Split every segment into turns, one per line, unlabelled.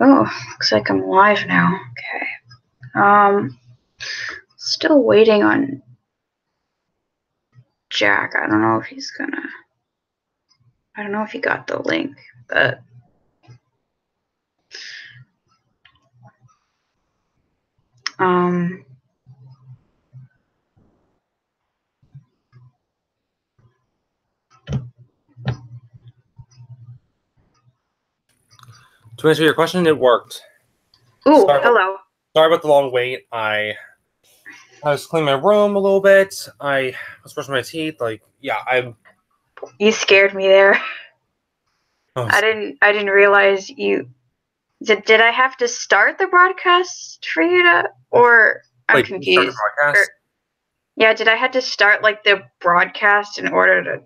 Oh, looks like I'm live now. Okay. Still waiting on Jack. I don't know if he's gonna. I don't know if he got the link, but.
To answer your question, it worked.
Ooh, hello.
Sorry about the long wait. I was cleaning my room a little bit. I was brushing my teeth.
You scared me there.
Oh,
I didn't realize you. Did I have to start the broadcast for you to, or I'm confused. Yeah, did I have to start like the broadcast in order to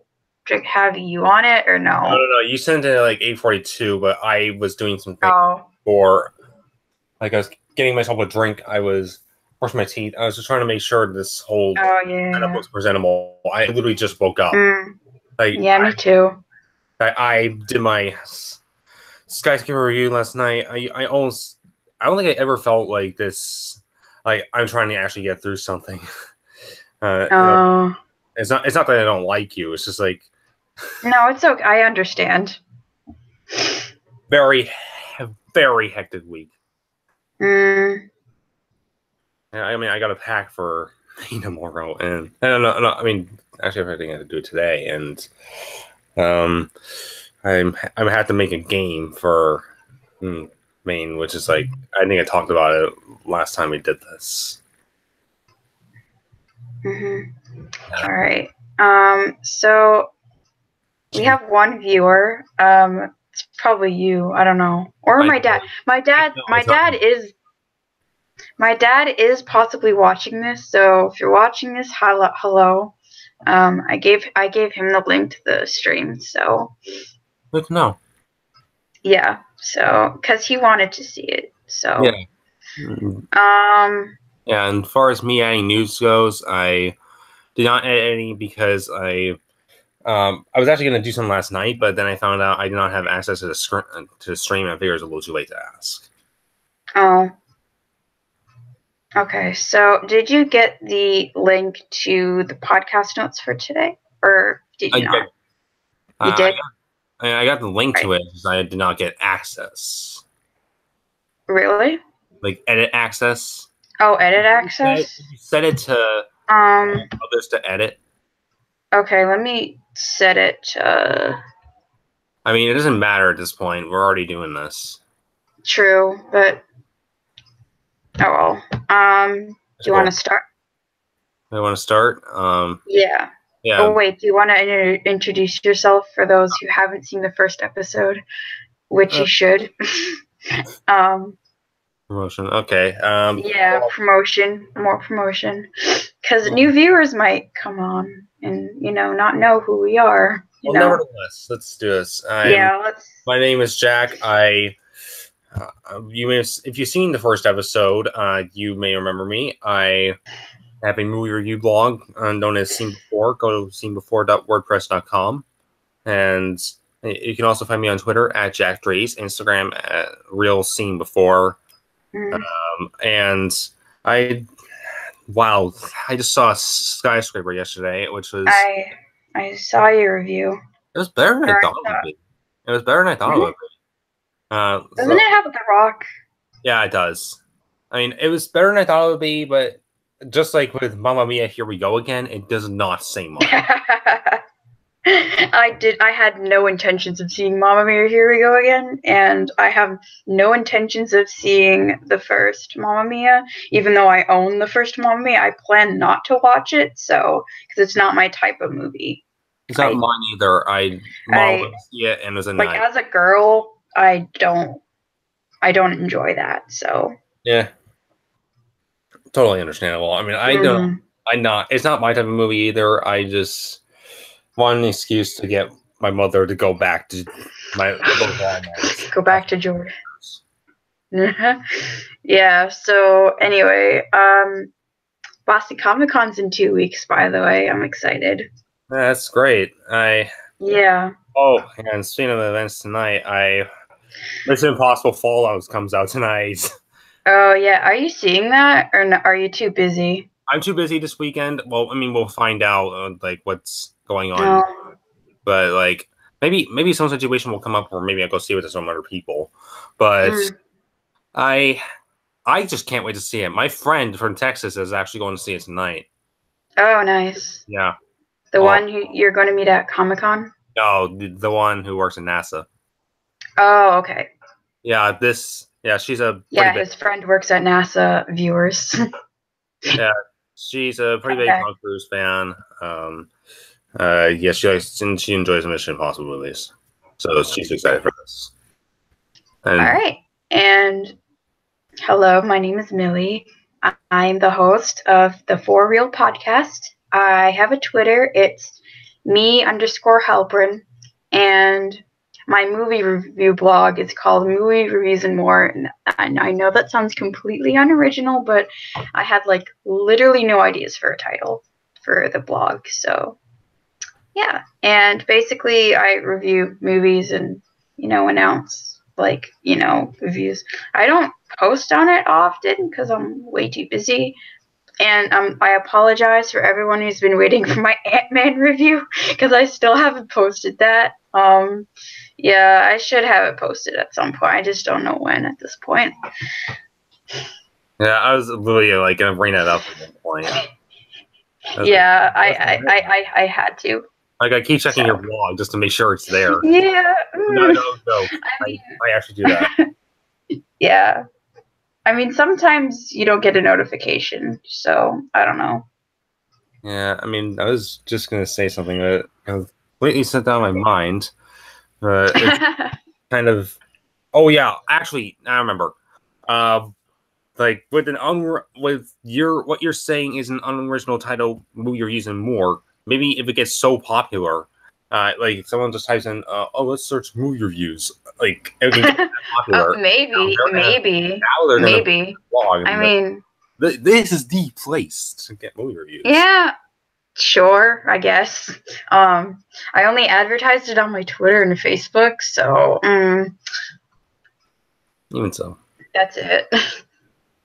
have you on it, or no?
No. You sent it at like 8:42, but I was doing something I was getting myself a drink. I was brushing my teeth. I was just trying to make sure this whole setup was presentable. I literally just woke up.
Me too.
I did my skyscraper review last night. I don't think I ever felt like this. Like I'm trying to actually get through something. It's not that I don't like you. It's just like.
No, it's okay. I understand.
Very, very hectic week. Yeah, I mean, I got a pack for tomorrow, and no. I mean, actually, I think I had to do it today, and I had to make a game for Maine, which is like I think I talked about it last time we did this.
All right. So we have one viewer. It's probably you. I don't know, or my dad. My dad is possibly watching this. So if you're watching this, hello. I gave him the link to the stream. So
good to know.
Yeah. So because he wanted to see it. So
yeah. Yeah. And as far as me adding news goes, I did not add any because I was actually going to do something last night, but then I found out I did not have access to the stream, and I figured it was a little too late to ask.
Oh. Okay, so did you get the link to the podcast notes for today, or did you not? You did?
I got the link to it because I did not get access.
Really?
Like edit access.
Oh, edit access?
You set it to others to edit.
Okay, let me set it to...
I mean, it doesn't matter at this point. We're already doing this.
True, but... Oh, well. Do you want to start?
I want to start?
Yeah.
Yeah.
Oh, wait, do you want to introduce yourself for those who haven't seen the first episode? Which you should.
Promotion, okay.
Yeah, promotion. More promotion. Because new viewers might come on and, not know who we are.
Nevertheless, let's do this. My name is Jack. You may have, if you've seen the first episode, you may remember me. I have a movie review blog known as Seen Before. Go to seenbefore.wordpress.com. And you can also find me on Twitter at Jack Drees, Instagram at Real Seen Before. And I just saw a skyscraper yesterday, which was...
I saw your review.
It was better than I thought it would be. It was better than I thought it would be.
Doesn't it have The Rock?
Yeah, it does. I mean, it was better than I thought it would be, but just like with Mamma Mia, Here We Go Again, it does not say much.
I had no intentions of seeing Mamma Mia, Here We Go Again, and I have no intentions of seeing the first Mamma Mia, even though I own the first Mamma Mia. I plan not to watch it, because it's not my type of movie.
It's not mine either. I wanted to see it, and it was a night.
As a girl, I don't enjoy that. So
yeah, totally understandable. I mean, it's not my type of movie either. I just want an excuse to get my mother to go back to
go back to Jordan. Yeah. So anyway, Boston Comic Con's in 2 weeks, by the way. I'm excited.
That's great.
Yeah.
Oh, and speaking of events tonight, Mission Impossible Fallout comes out tonight.
Oh, yeah. Are you seeing that, or are you too busy?
I'm too busy this weekend. Well, I mean, we'll find out like what's going on, but like maybe some situation will come up where maybe I'll go see it with some other people. But I just can't wait to see it. My friend from Texas is actually going to see it tonight.
Oh, nice.
Yeah.
The one who you're going to meet at Comic-Con?
No, the one who works at NASA.
Oh, okay.
Yeah, she's a
his friend works at NASA, viewers.
Yeah, she's a pretty big Tom Cruise fan. Yeah, she enjoys the Mission Impossible movies, so she's excited for this.
All right, and hello, my name is Millie. I'm the host of the For Real podcast. I have a Twitter. It's me_Halprin, and my movie review blog is called Movie Reviews and More. And I know that sounds completely unoriginal, but I had like literally no ideas for a title for the blog. So yeah, and basically I review movies and announce like reviews. I don't post on it often because I'm way too busy. And I apologize for everyone who's been waiting for my Ant-Man review because I still haven't posted that. Yeah, I should have it posted at some point. I just don't know when at this point.
Yeah, I was literally like gonna bring that up at one point.
Yeah, I had to.
Like I keep checking your blog just to make sure it's there.
Yeah.
No. I actually do that.
Yeah. I mean, sometimes you don't get a notification, so I don't know.
Yeah, I mean, I was just gonna say something that completely slipped out of my mind. It's kind of. Oh yeah, actually, I remember. Like with what you're saying is an unoriginal title movie you're using more. Maybe if it gets so popular, like someone just types in, let's search movie reviews. Like it can get popular.
Maybe.
Blog
I mean,
this is the place to get movie reviews.
Yeah. Sure, I guess. I only advertised it on my Twitter and Facebook, so
even so.
That's it.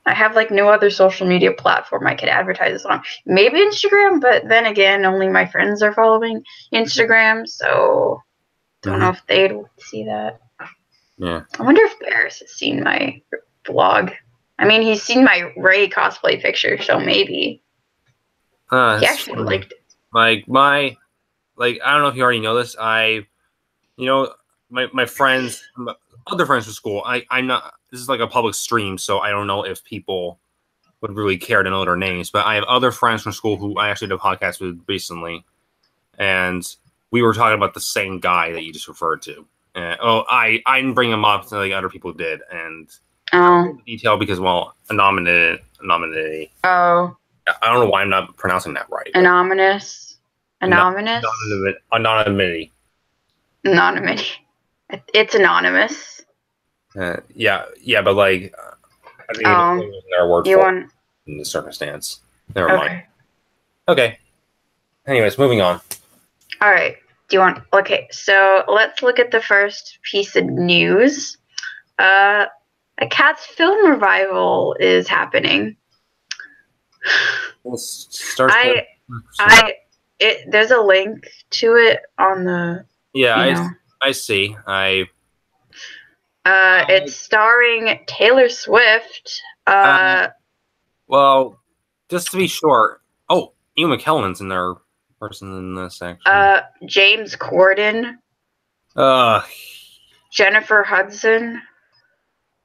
I have like no other social media platform I could advertise this on. Maybe Instagram, but then again, only my friends are following Instagram, so don't know if they'd see that.
Yeah.
I wonder if Barris has seen my blog. I mean, he's seen my Ray cosplay picture, so maybe. He actually liked it.
Like I don't know if you already know this. My friends, other friends from school. I'm not. This is like a public stream, so I don't know if people would really care to know their names. But I have other friends from school who I actually did a podcast with recently, and we were talking about the same guy that you just referred to. I didn't bring him up, so like other people did, and detail because anonymity.
Oh.
I don't know why I'm not pronouncing that right.
Anonymous.
Anonymity.
It's anonymous.
Yeah, but like, I think our word for in the circumstance. Never mind. Okay. Anyways, moving on.
All right. Okay, so let's look at the first piece of news. A Cats film revival is happening. There's a link to it on the.
Yeah, I see.
It's starring Taylor Swift.
Well, just to be sure. Oh, Ian McKellen's in there. Person in this actually.
James Corden. Jennifer Hudson.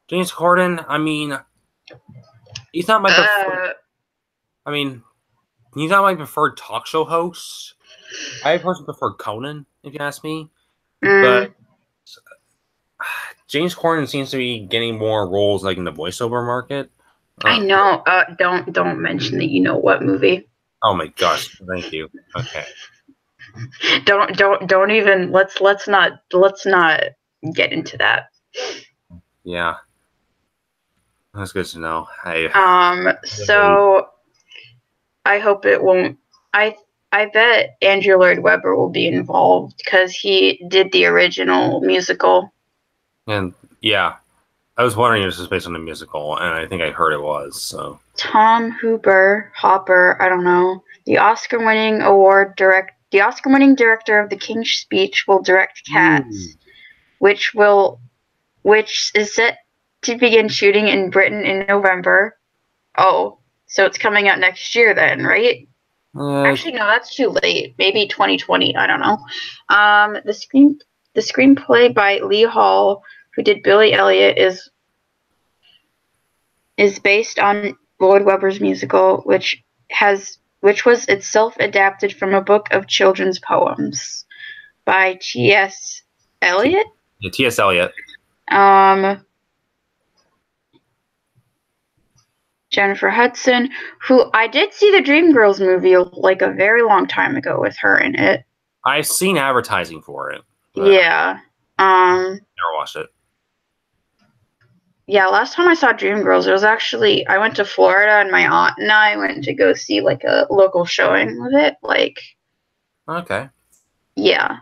James Corden. I mean, he's not my preferred. I mean, he's not my preferred talk show host. I personally prefer Conan, if you ask me. But James Corden seems to be getting more roles like in the voiceover market.
I know. Don't mention the what movie.
Oh my gosh! Thank you. Okay.
Don't even. Let's not get into that.
Yeah. That's good to know.
I hope it won't. I bet Andrew Lloyd Webber will be involved because he did the original musical.
And yeah, I was wondering if this was based on a musical, and I think I heard it was. So
Tom Hopper, I don't know. The Oscar-winning director of The King's Speech will direct Cats, which is set to begin shooting in Britain in November. Oh, so it's coming out next year then, right? Actually, no, that's too late. Maybe 2020. I don't know. The screenplay by Lee Hall, who did Billy Elliot, is based on Lloyd Webber's musical, which was itself adapted from a book of children's poems by T.S. Eliot.
Yeah, T.S. Eliot.
Jennifer Hudson, who I did see the Dreamgirls movie like a very long time ago with her in it.
I've seen advertising for it.
Yeah.
Never watched it.
Yeah, last time I saw Dreamgirls, it was actually, I went to Florida and my aunt and I went to go see like a local showing of it. Like,
okay.
Yeah.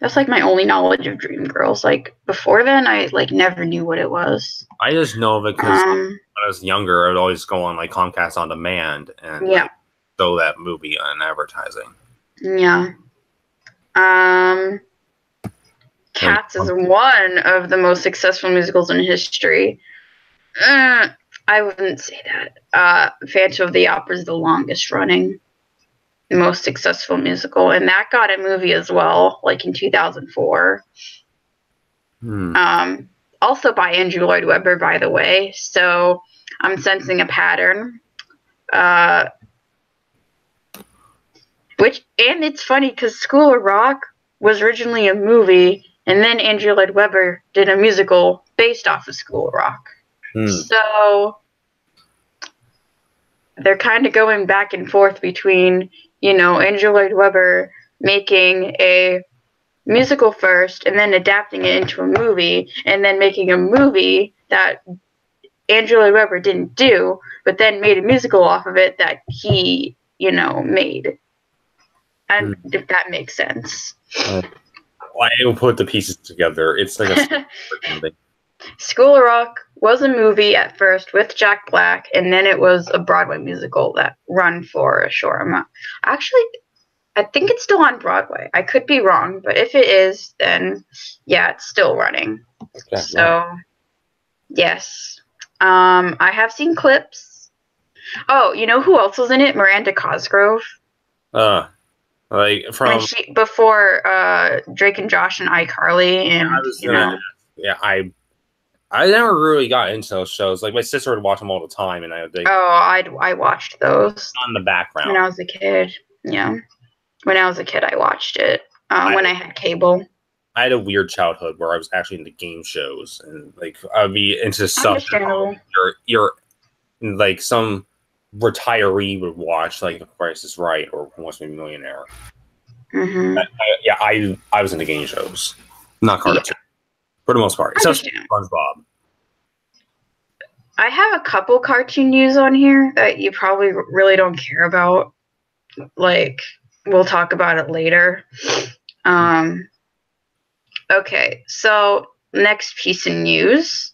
That's like my only knowledge of Dreamgirls. Like before then, I like never knew what it was.
I just know of it because when I was younger, I would always go on like Comcast On Demand and like, show that movie on advertising.
Yeah. Cats is one of the most successful musicals in history. I wouldn't say that. Phantom of the Opera is the longest running, most successful musical, and that got a movie as well, like in 2004. Also by Andrew Lloyd Webber, by the way. So I'm sensing a pattern. And it's funny because School of Rock was originally a movie, and then Andrew Lloyd Webber did a musical based off of School of Rock. So they're kind of going back and forth between, Andrew Lloyd Webber making a musical first and then adapting it into a movie, and then making a movie that Andrew Lloyd Webber didn't do, but then made a musical off of it that he, made. And if that makes sense.
I will put the pieces together. It's like a
School of Rock was a movie at first with Jack Black, and then it was a Broadway musical that ran for a short amount. Actually, I think it's still on Broadway. I could be wrong, but if it is, then yeah, it's still running. Okay, so, yes. I have seen clips. Oh, you know who else was in it? Miranda Cosgrove.
Like from
before Drake and Josh and iCarly, and
I never really got into those shows. Like my sister would watch them all the time, and
I watched those
on the background
when I was a kid. Yeah, when I was a kid, I watched it when I had cable.
I had a weird childhood where I was actually into game shows, and like I'd be into stuff that you're like some retiree would watch, like The Price is Right or Who Wants to Be a Millionaire. I was into game shows, not cartoons, for the most part. Except SpongeBob.
I have a couple cartoon news on here that you probably really don't care about. Like, we'll talk about it later. Okay, so next piece of news.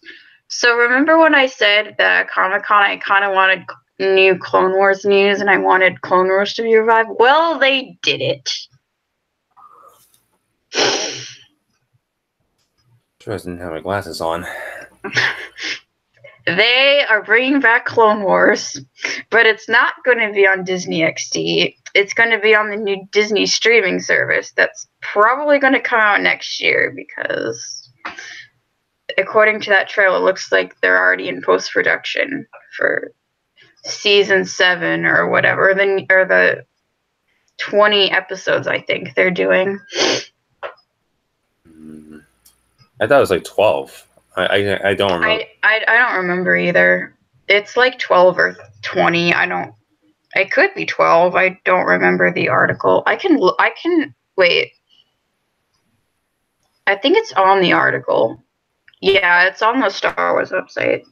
So remember when I said that at Comic-Con I kind of wanted new Clone Wars news and I wanted Clone Wars to be revived? Well, they did it.
Sure, I didn't have my glasses on.
They are bringing back Clone Wars, but it's not going to be on Disney XD. It's going to be on the new Disney streaming service that's probably going to come out next year because, according to that trailer, it looks like they're already in post-production for season 7 or whatever, or the 20 episodes I think they're doing.
I thought it was like 12. I don't remember.
I don't remember either. It's like 12 or 20. It could be 12. I don't remember the article. I can wait. I think it's on the article. Yeah, it's on the Star Wars website.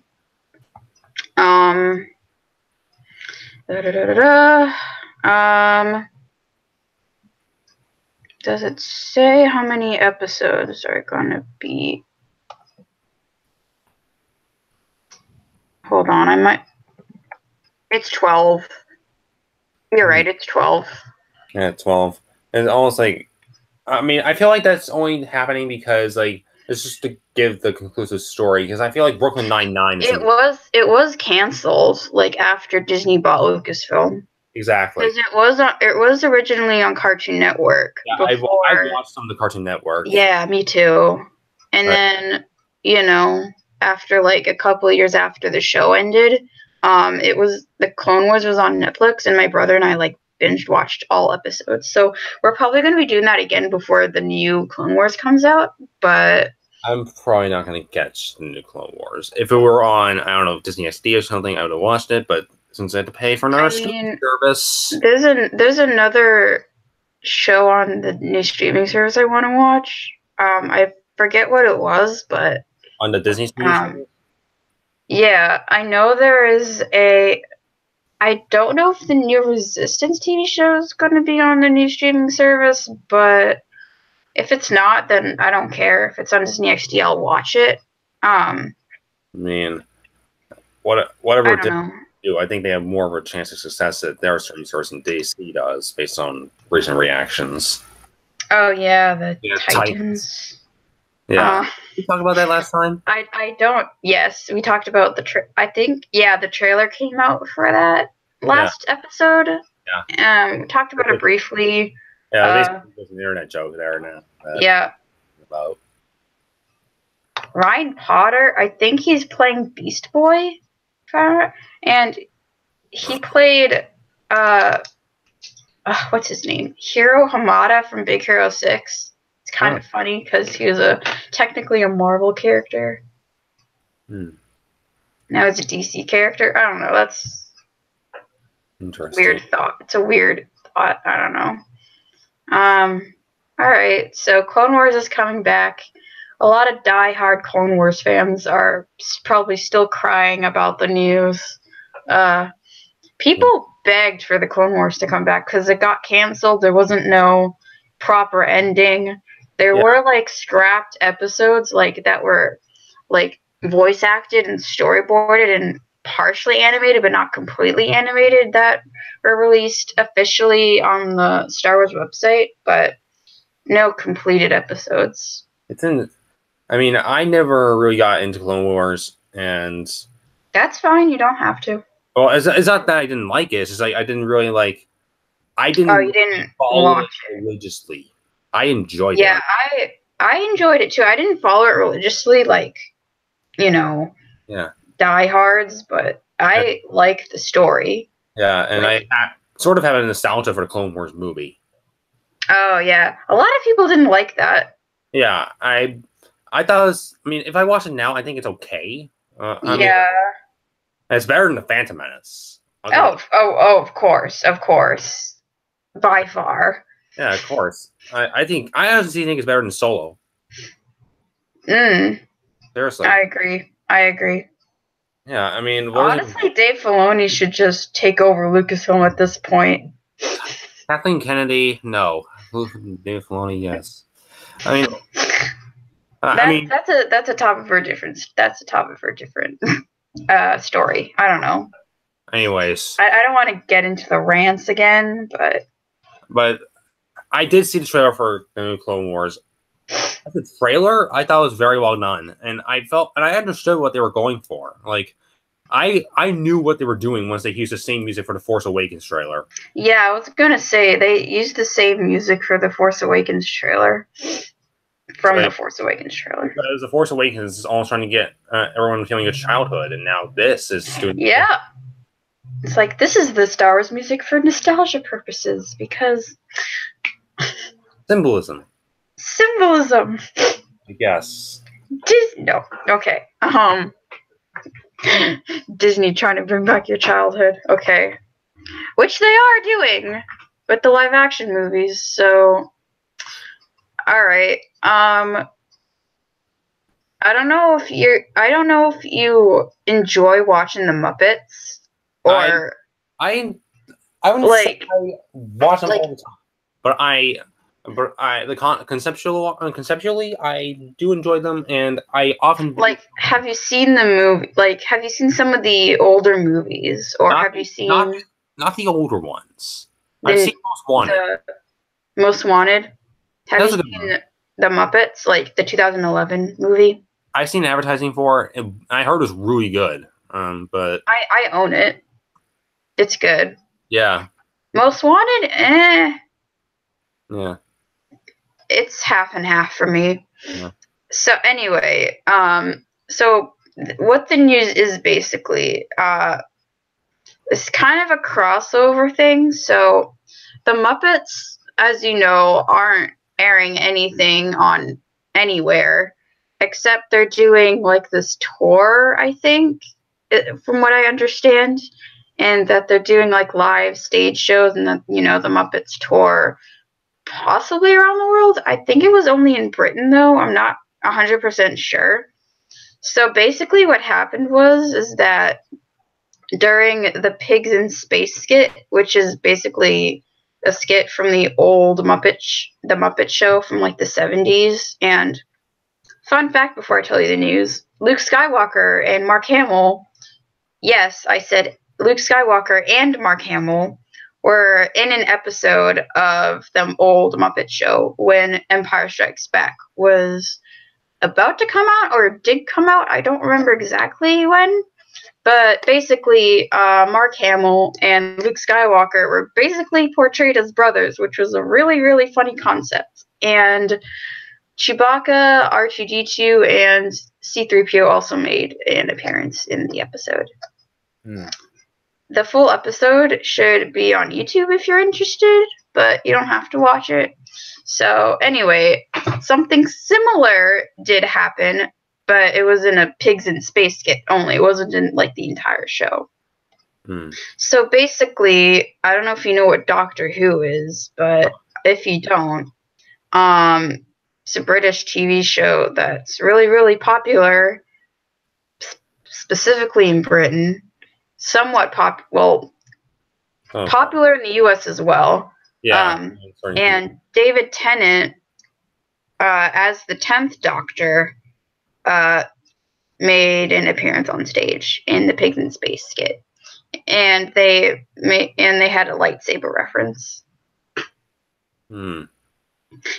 Does it say how many episodes are gonna be? Hold on, I might. It's 12. You're right, it's 12.
Yeah, 12. And it's almost like, I mean, I feel like that's only happening because, like, it's just to give the conclusive story. Because I feel like Brooklyn Nine-Nine is...
It was canceled, like, after Disney bought Lucasfilm.
Exactly.
Because it was originally on Cartoon Network.
Yeah,
before...
I watched some of the Cartoon Network.
Yeah, me too. And then, after, like, a couple of years after the show ended, the Clone Wars was on Netflix, and my brother and I, like, binge watched all episodes. So we're probably going to be doing that again before the new Clone Wars comes out, but...
I'm probably not going to catch the new Clone Wars. If it were on, I don't know, Disney XD or something, I would have watched it, but since I had to pay for another streaming service...
There's another show on the new streaming service I want to watch. I forget what it was, but...
On the Disney streaming service?
Yeah, I know there is I don't know if the new Resistance TV show is going to be on the new streaming service, but if it's not, then I don't care. If it's on Disney XD, I'll watch it.
I mean, whatever Disney do, I think they have more of a chance of success at their streaming service than DC does, based on recent reactions.
Oh yeah, the Titans.
Yeah, did we talk about that last time?
I don't. Yes, we talked about I think the trailer came out for that last episode.
Yeah.
We talked about it briefly.
Yeah, there's an internet joke there now. About
Ryan Potter, I think he's playing Beast Boy, and he played what's his name? Hiro Hamada from Big Hero 6. It's kind of funny because he was technically a Marvel character. Now it's a DC character. I don't know. That's
interesting.
Weird thought. It's a weird thought. I don't know. All right. So Clone Wars is coming back. A lot of die-hard Clone Wars fans are probably still crying about the news. People begged for the Clone Wars to come back because it got canceled. There wasn't no proper ending. There were like scrapped episodes that were like voice acted and storyboarded and partially animated but not completely animated that were released officially on the Star Wars website, but no completed episodes.
I mean, I never really got into Clone Wars, and
that's fine. You don't have to.
Well, it's not that I didn't like it. It's just like I didn't really like. I didn't.
Oh, you didn't
follow it religiously. I enjoyed it.
Yeah, I enjoyed it too. I didn't follow it religiously, diehards, but I like the story.
Yeah, and I sort of have a nostalgia for the Clone Wars movie.
Oh yeah, a lot of people didn't like that.
Yeah, I thought it was. I mean, if I watch it now, I think it's okay. I mean, it's better than the Phantom Menace.
Of course, by far.
Yeah, of course. I honestly think it's better than Solo. Seriously.
I agree.
Yeah, I mean...
honestly, Dave Filoni should just take over Lucasfilm at this point.
Kathleen Kennedy, no. Dave Filoni, yes. I mean...
That's a topic for a different... That's a topic for a different story. I don't know.
Anyways.
I don't want to get into the rants again, but...
But I did see the trailer for the new Clone Wars. The trailer, I thought was very well done, and I understood what they were going for. Like, I knew what they were doing once they used the same music for the Force Awakens trailer. Yeah,
I was gonna say they used the same music for the Force Awakens trailer. The Force Awakens trailer.
Because the Force Awakens is almost trying to get everyone feeling a childhood, and now this is doing.
Yeah, it's like this is the Star Wars music for nostalgia purposes because
symbolism. I guess.
No. Okay. Disney trying to bring back your childhood. Okay. Which they are doing with the live action movies. So, all right. I don't know if you enjoy watching the Muppets or
I wouldn't say I watch them all the time, but conceptually, I do enjoy them, and I often
have you seen the movie? Have you seen some of the older movies, or have you seen
not the older ones? I've seen Most Wanted.
Most Wanted. Have you seen the Muppets, like the 2011 movie?
I've seen advertising for it. I heard it was really good. But
I own it. It's good.
Yeah.
Most Wanted,
Yeah.
It's half and half for me.
Yeah.
So anyway, so what the news is basically, it's kind of a crossover thing. So the Muppets, as you know, aren't airing anything on anywhere, except they're doing like this tour, I think, from what I understand, and that they're doing like live stage shows, and that, the Muppets tour possibly around the world. I think it was only in Britain, though. I'm not 100% sure. So basically what happened is that during the Pigs in Space skit, which is basically a skit from the old Muppet Show from like the 70s. And fun fact before I tell you the news, Luke Skywalker and Mark Hamill, yes, I said Luke Skywalker and Mark Hamill, were in an episode of the old Muppet Show when Empire Strikes Back was about to come out, or did come out. I don't remember exactly when. But basically, Mark Hamill and Luke Skywalker were basically portrayed as brothers, which was a really, really funny concept. And Chewbacca, R2-D2, and C-3PO also made an appearance in the episode. The full episode should be on YouTube if you're interested, but you don't have to watch it. So anyway, something similar did happen, but it was in a Pigs in Space skit only. It wasn't in like the entire show. So basically, I don't know if you know what Doctor Who is, but if you don't, it's a British TV show that's really, really popular, specifically in Britain. Somewhat popular in the US as well.
Yeah.
And David Tennant, as the 10th Doctor, made an appearance on stage in the Pigs in Space skit, and they had a lightsaber reference. And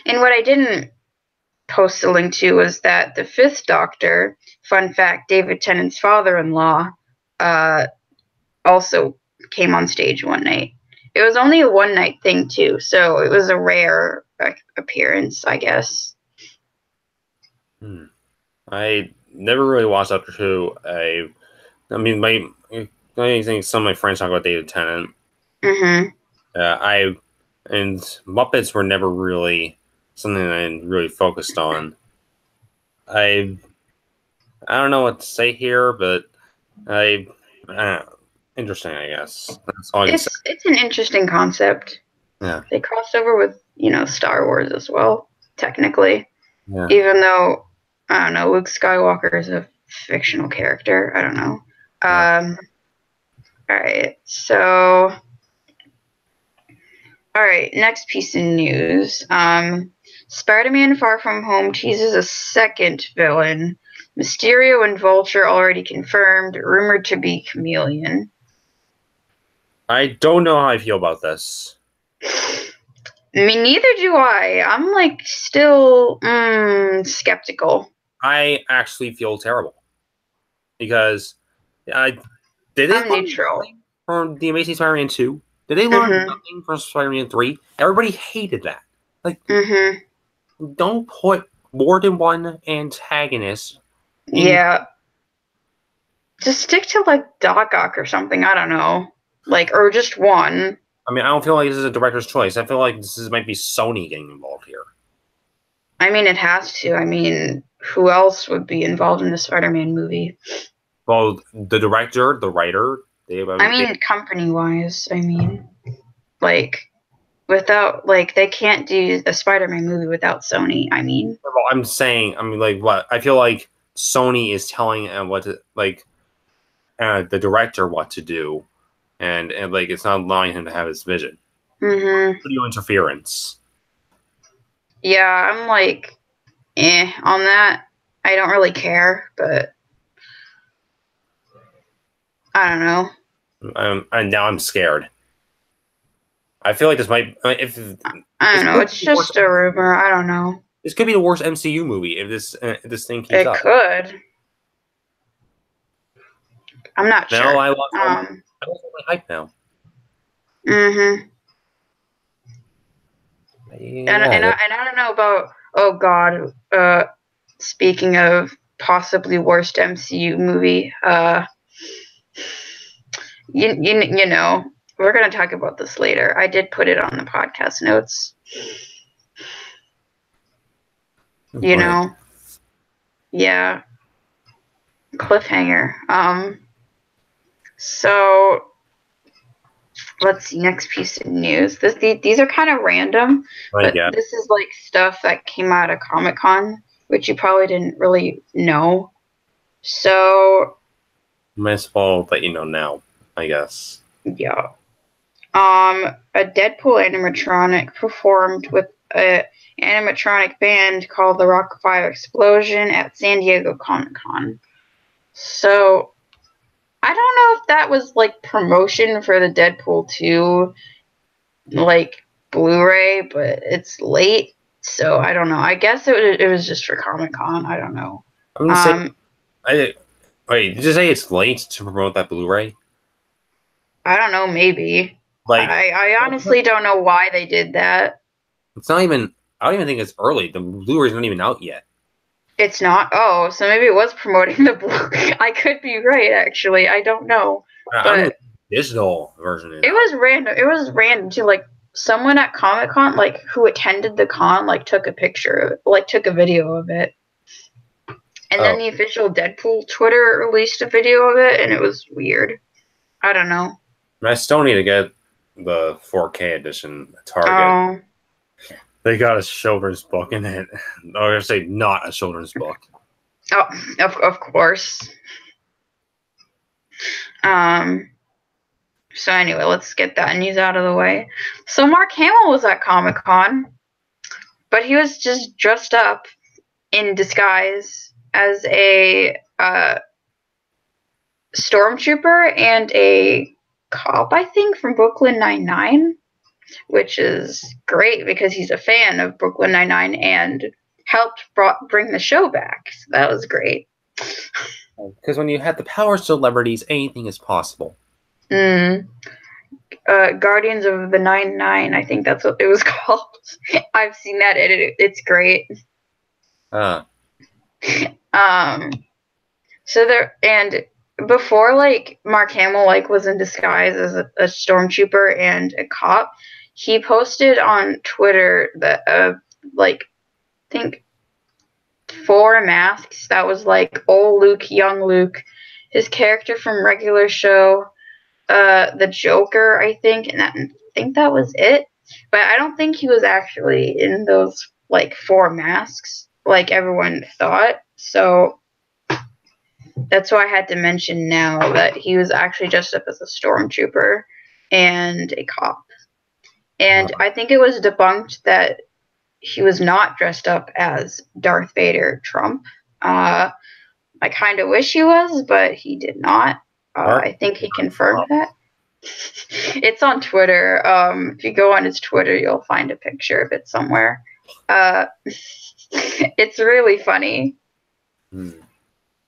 what I didn't post a link to was that the 5th Doctor, fun fact, David Tennant's father-in-law, also came on stage one night. It was only a one-night thing too, so it was a rare appearance, I guess.
I never really watched Doctor Who. I mean, I think some of my friends talk about David Tennant. And Muppets were never really something I really focused on. I don't know what to say here, but interesting, I guess. That's all I can say.
It's an interesting concept.
Yeah.
They crossed over with, Star Wars as well, technically.
Yeah.
Even though, I don't know, Luke Skywalker is a fictional character. I don't know. Alright, so... Alright, next piece of news. Spider-Man Far From Home teases a second villain. Mysterio and Vulture already confirmed, rumored to be Chameleon.
I don't know how I feel about this.
Me neither do I. I'm still skeptical.
I actually feel terrible because
I'm neutral.
From the Amazing Spider-Man 2, did they learn nothing from Spider-Man 3? Everybody hated that. Don't put more than one antagonist.
Yeah. Just stick to Doc Ock or something. I don't know. Or just one.
I mean, I don't feel like this is a director's choice. I feel like might be Sony getting involved here.
I mean, it has to. I mean, who else would be involved in the Spider-Man movie?
Well, the director, the writer.
Company-wise. I mean, without they can't do a Spider-Man movie without Sony. I mean,
well, I'm saying, what? I feel like Sony is telling the director what to do, and like it's not allowing him to have his vision.
Video
interference.
Yeah, I'm like, on that. I don't really care, but I don't know.
Now I'm scared. I feel like this might.
I don't know. It's just a rumor. I don't know.
This could be the worst MCU movie if this thing keeps up.
It could. I'm not sure.
I lost my hype now.
And I don't know about. Oh God. Speaking of possibly worst MCU movie, you know, we're gonna talk about this later. I did put it on the podcast notes. You know, yeah. Cliffhanger. So let's see. Next piece of news. These are kind of random, but this is like stuff that came out of Comic-Con, which you probably didn't really know. So
might as well let you know now, I guess.
Yeah. A Deadpool animatronic performed with an animatronic band called the Rock 5 Explosion at San Diego Comic-Con. So I don't know if that was like promotion for the Deadpool 2 like Blu-ray, but it's late, so I don't know. I guess it was just for Comic-Con. I don't know.
I'm gonna say, wait, did you say it's late to promote that Blu-ray?
I don't know, maybe. Like I honestly don't know why they did that.
It's not even. I don't even think it's early. The Blu-ray's not even out yet.
It's not. Oh, so maybe it was promoting the Blu-ray. I could be right, actually. I don't know. But
digital version.
It was random. It was random too. Like someone at Comic-Con, like who attended the con, like took a picture, like took a video of it. And then the official Deadpool Twitter released a video of it, and it was weird. I don't know.
I still need to get the 4K edition at Target. They got a children's book in it. I was gonna say not a children's book.
Oh, of course. So anyway, let's get that news out of the way. So Mark Hamill was at Comic-Con, but he was just dressed up in disguise as a stormtrooper and a cop, I think, from Brooklyn Nine-Nine, which is great because he's a fan of Brooklyn Nine-Nine and helped bring the show back. So that was great.
Because when you have the power of celebrities, anything is possible.
Guardians of the Nine-Nine, I think that's what it was called. I've seen that. It's great. So there, and before like Mark Hamill like was in disguise as a stormtrooper and a cop, he posted on Twitter that like I think 4 masks that was like old Luke, young Luke, his character from regular show, the Joker, I think, and I think that was it. But I don't think he was actually in those like 4 masks like everyone thought. So that's why I had to mention now that he was actually dressed up as a stormtrooper and a cop. And I think it was debunked that he was not dressed up as Darth Vader Trump. I kind of wish he was, but he did not. I think he confirmed that. It's on Twitter. If you go on his Twitter, you'll find a picture of it somewhere. It's really funny.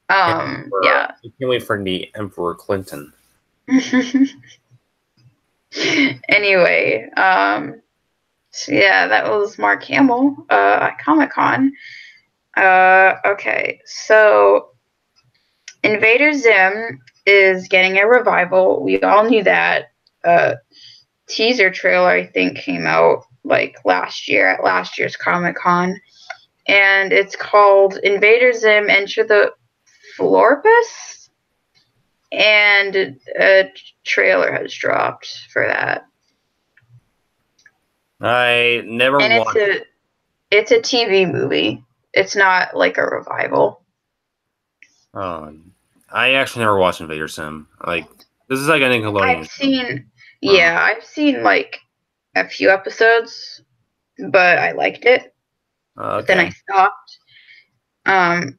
Yeah.
You can't wait for the Emperor Clinton.
Anyway, so yeah, that was Mark Hamill at Comic-Con. Okay, so Invader Zim is getting a revival. We all knew that. Teaser trailer, I think, came out like last year at last year's Comic-Con. And it's called Invader Zim Enter the Florpus. And a trailer has dropped for that.
I never watched it.
It's a TV movie. It's not like a revival.
I actually never watched Invader Sim. Like, This is like a Nickelodeon.
I've seen like a few episodes, but I liked it. But then I stopped. I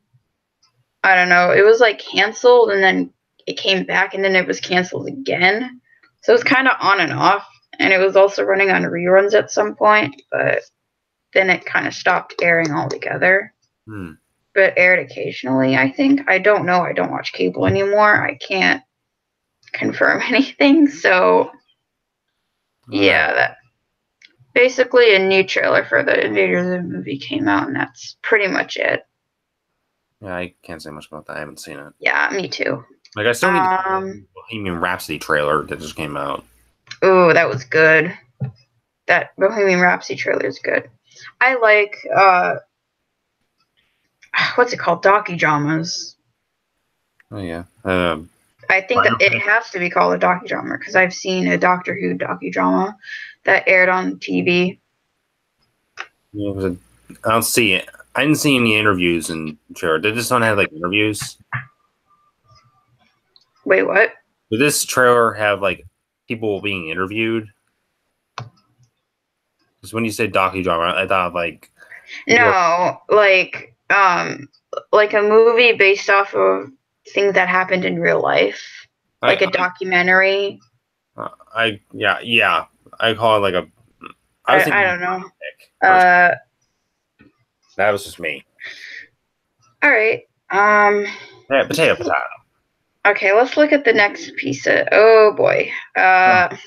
don't know. It was like canceled, and then it came back, and then it was canceled again. So it was kind of on and off, and it was also running on reruns at some point, but then it kind of stopped airing altogether. But aired occasionally, I think. I don't know. I don't watch cable anymore. I can't confirm anything. So, yeah, that basically a new trailer for the Invaders movie came out, and that's pretty much it.
Yeah, I can't say much about that. I haven't seen it.
Yeah, me too.
Like, I still need the Bohemian Rhapsody trailer that just came out.
Ooh, that was good. That Bohemian Rhapsody trailer is good. I like, what's it called? Docudramas.
Oh, yeah.
I think it has to be called a docudrama because I've seen a Doctor Who docudrama that aired on TV.
Yeah, I don't see it. I didn't see any interviews in trailer. Did this one have like interviews?
Wait, what?
Did this trailer have like people being interviewed? Because when you said docudrama, I thought of like
like a movie based off of things that happened in real life, like a documentary.
I call it like a.
I don't know.
That was just me.
All right.
Yeah, potato.
Okay, let's look at the next piece. Oh boy.
Yeah.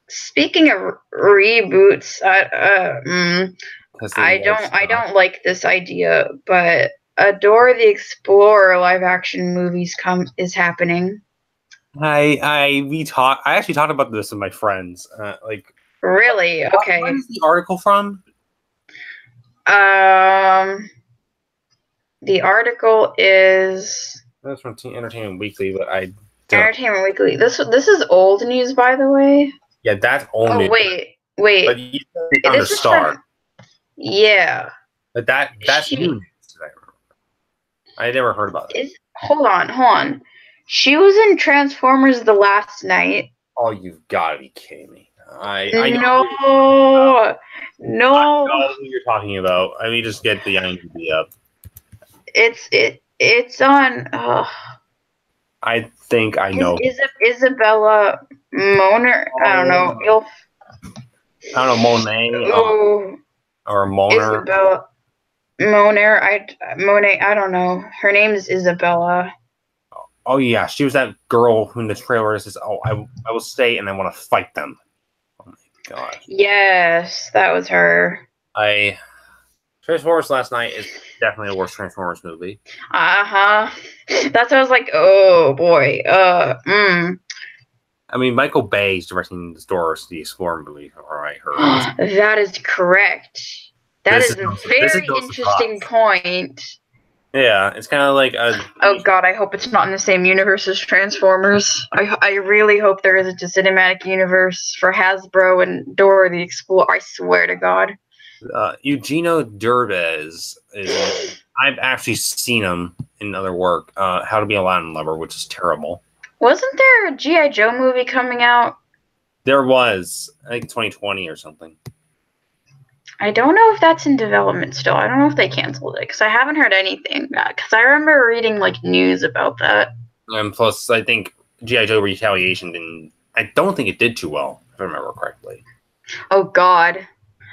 Speaking of reboots, I don't like this idea, but a Dora the Explorer live action movies is happening.
I actually talked about this with my friends.
Really? Okay.
What is the article from?
The article is.
That's from Entertainment Weekly, but I
don't. Entertainment Weekly. This is old news, by the way.
Yeah, that's old news.
Oh wait.
But you on the Star.
Yeah.
But that's new news. I never heard about it.
Hold on. She was in Transformers The Last Night.
Oh, you've got to be kidding me! I
know. No.
I know who you're talking about. I mean, just get the IMDb up.
It's on.
I think I know.
Isabella Moner. I don't know.
I don't know Monet or Moner.
Isabella Moner. I don't know. Her name is Isabella.
Oh yeah, she was that girl who in the trailer says, "Oh, I will stay and I want to fight them." Oh my god.
Yes, that was her.
Transformers Last Night is definitely the worst Transformers movie.
That's what I was like. Oh boy.
I mean, Michael Bay is directing the Dora the Explorer movie, or I heard.
That is correct. That is a very interesting point.
Yeah, it's kind of like
oh god, I hope it's not in the same universe as Transformers. I really hope there isn't a cinematic universe for Hasbro and Dora the Explorer. I swear to God.
Eugenio Derbez is. I've actually seen him in other work. How to Be a Latin Lover, which is terrible.
Wasn't there a G.I. Joe movie coming out?
There was, I think 2020 or something.
I don't know if that's in development still. I don't know if they canceled it because I haven't heard anything. Because I remember reading like news about that.
And plus, I think G.I. Joe Retaliation didn't. I don't think it did too well, if I remember correctly.
Oh God.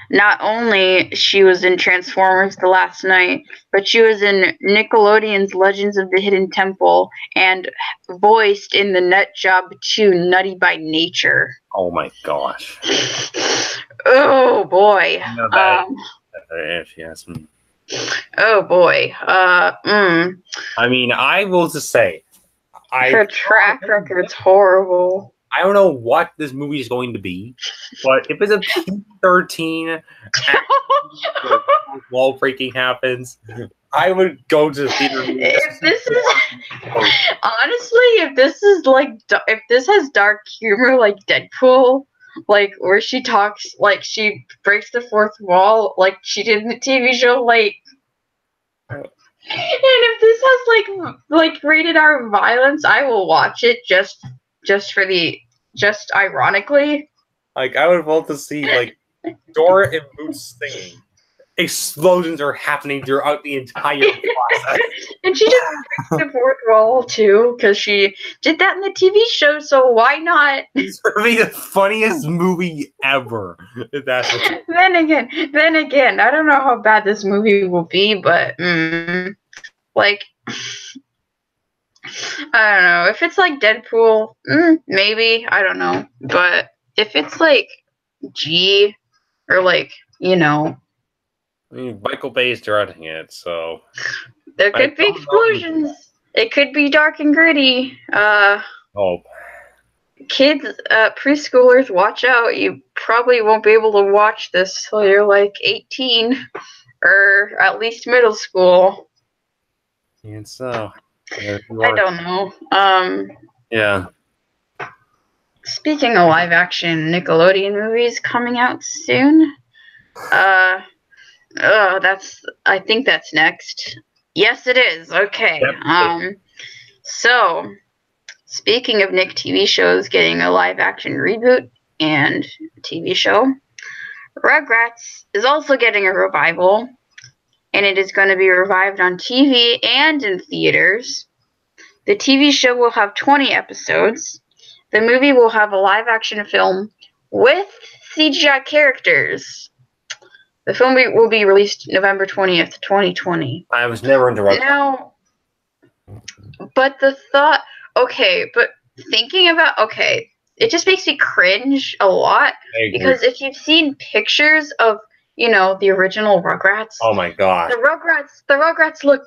Not only she was in Transformers The Last Night, but she was in Nickelodeon's Legends of the Hidden Temple and voiced in the Nut Job 2 Nutty by Nature.
Oh my gosh.
Oh boy.
If you ask me.
Oh boy.
I mean, I will just say.
Her track record's horrible.
I don't know what this movie is going to be, but if it's a PG-13 wall breaking happens, I would go to the theater.
If this is honestly, if this has dark humor like Deadpool, like where she talks like she breaks the fourth wall, like she did in the TV show, like if this has like rated R violence, I will watch it just ironically.
Like, I would love to see like Dora and Boots singing. Explosions are happening throughout the entire process.
And she just breaks the fourth wall too, because she did that in the TV show, so why not?
It's gonna be the funniest movie ever. If that's what
then again, I don't know how bad this movie will be, but like I don't know. If it's like Deadpool, maybe, I don't know. But if it's like G or like,
I mean, Michael Bay's directing it, so
there could be explosions. It could be dark and gritty. Kids, preschoolers, watch out. You probably won't be able to watch this till you're like 18 or at least middle school.
And so
I don't know.
Yeah.
Speaking of live action Nickelodeon movies coming out soon. I think that's next. Yes, it is. Okay.
Yep.
So speaking of Nick TV shows getting a live action reboot and TV show, Rugrats is also getting a revival, and it is going to be revived on TV and in theaters. The TV show will have 20 episodes. The movie will have a live action film with CGI characters. The film will be released November 20th, 2020.
I was never into Rugrats.
Now, but the thought, thinking about, it just makes me cringe a lot. Because if you've seen pictures of, the original Rugrats.
Oh my god.
The Rugrats look,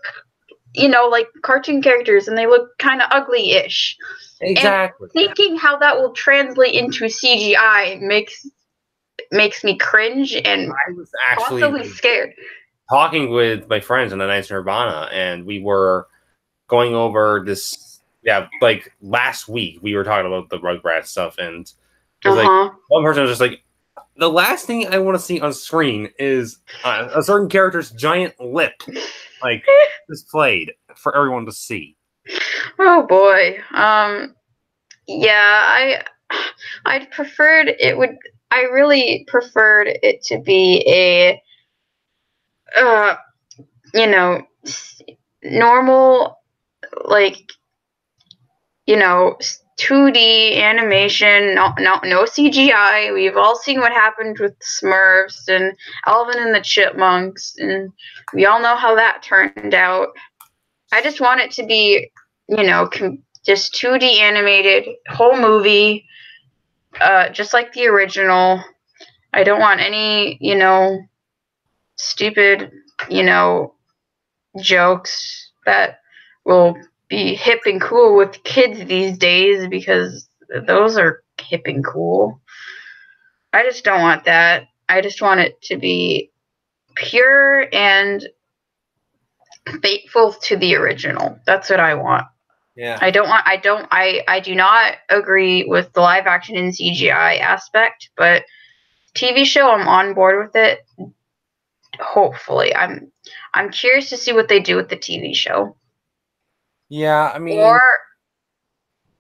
like cartoon characters, and they look kind of ugly-ish.
Exactly.
And thinking how that will translate into CGI makes me cringe, and
I was actually
possibly scared.
Talking with my friends on the Nights Nirvana, and we were going over this. Yeah, like last week we were talking about the Rugrats stuff, and like one person was just like, "The last thing I want to see on screen is a certain character's giant lip, like displayed for everyone to see."
Oh boy. Yeah, I'd preferred it would. I really preferred it to be a, normal, like, 2D animation, no CGI. We've all seen what happened with Smurfs and Alvin and the Chipmunks, and we all know how that turned out. I just want it to be, just 2D animated, whole movie, just like the original. I don't want any, stupid, jokes that will be hip and cool with kids these days, because those are hip and cool. I just don't want that. I just want it to be pure and faithful to the original. That's what I want.
Yeah.
I do not agree with the live action and CGI aspect, but TV show, I'm on board with it. Hopefully. I'm curious to see what they do with the TV show.
Yeah, I mean,
or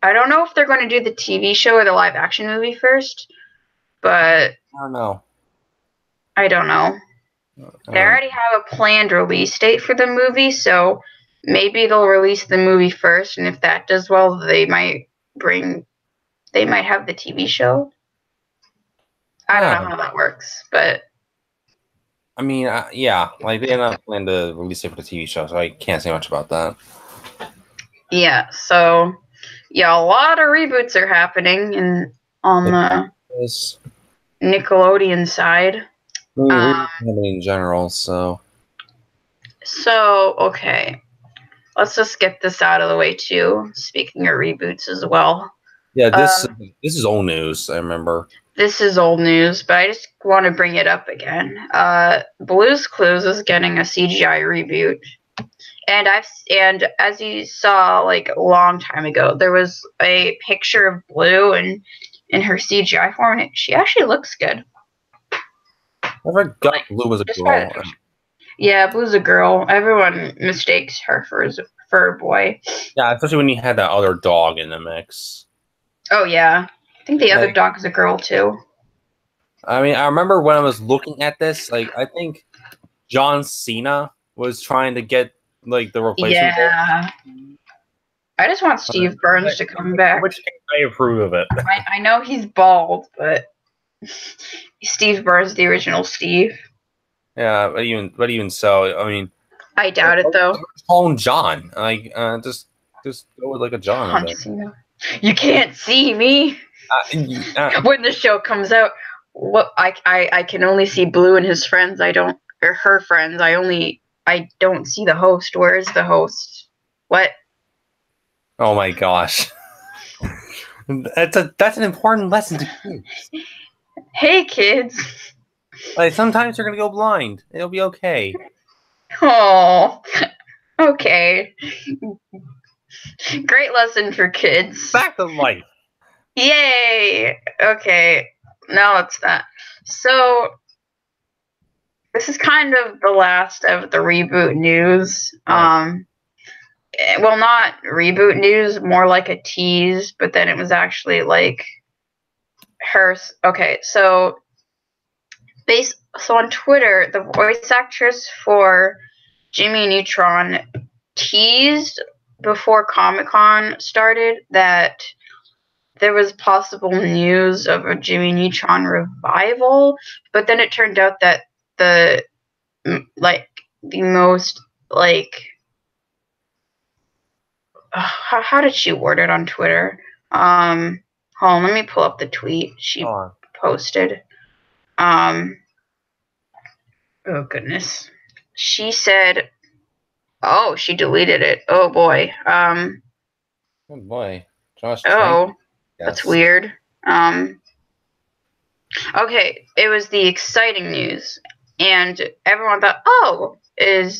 I don't know if they're going to do the TV show or the live action movie first, but
I don't know.
They already have a planned release date for the movie, so maybe they'll release the movie first, and if that does well, they might have the TV show. I don't know how that works, but
I mean, yeah, like they're not planning to release it for the TV show, so I can't say much about that.
Yeah, so a lot of reboots are happening on the Nickelodeon side.
In general, so
okay. Let's just get this out of the way too. Speaking of reboots as well.
Yeah, this is old news, I remember.
This is old news, but I just want to bring it up again. Blue's Clues is getting a CGI reboot. And as you saw like a long time ago, there was a picture of Blue and in her CGI form, and she actually looks good.
I forgot Blue was a girl.
Yeah, Blue's a girl. Everyone mistakes her for a boy.
Yeah, especially when you had that other dog in the mix.
Oh yeah, I think the other dog is a girl too.
I mean, I remember when I was looking at this, like I think John Cena was trying to get like the replacement.
Yeah. I just want Steve Burns to come back.
Which I approve of it.
I know he's bald, but Steve Burns, the original Steve.
Yeah, but even so, I mean,
I doubt it though.
Call him John. Like, just go with like a John.
You can't see me. When the show comes out, what I can only see Blue and his friends. I don't, or her friends. I don't see the host. Where is the host? What?
Oh my gosh. That's an important lesson to kids.
Hey kids.
Like sometimes you're gonna go blind. It'll be okay.
Oh, okay. Great lesson for kids.
Back to life.
Yay! Okay, now it's that. So this is kind of the last of the reboot news. Well, not reboot news, more like a tease, but then it was actually like her. Okay, so on Twitter, the voice actress for Jimmy Neutron teased before Comic-Con started that there was possible news of a Jimmy Neutron revival, but then it turned out that the most how did she word it on Twitter? Hold on, let me pull up the tweet she posted. Oh goodness. She said, oh, she deleted it. Oh boy.
Oh boy. Josh.
Oh, that's weird. Okay, it was the exciting news, and everyone thought, oh,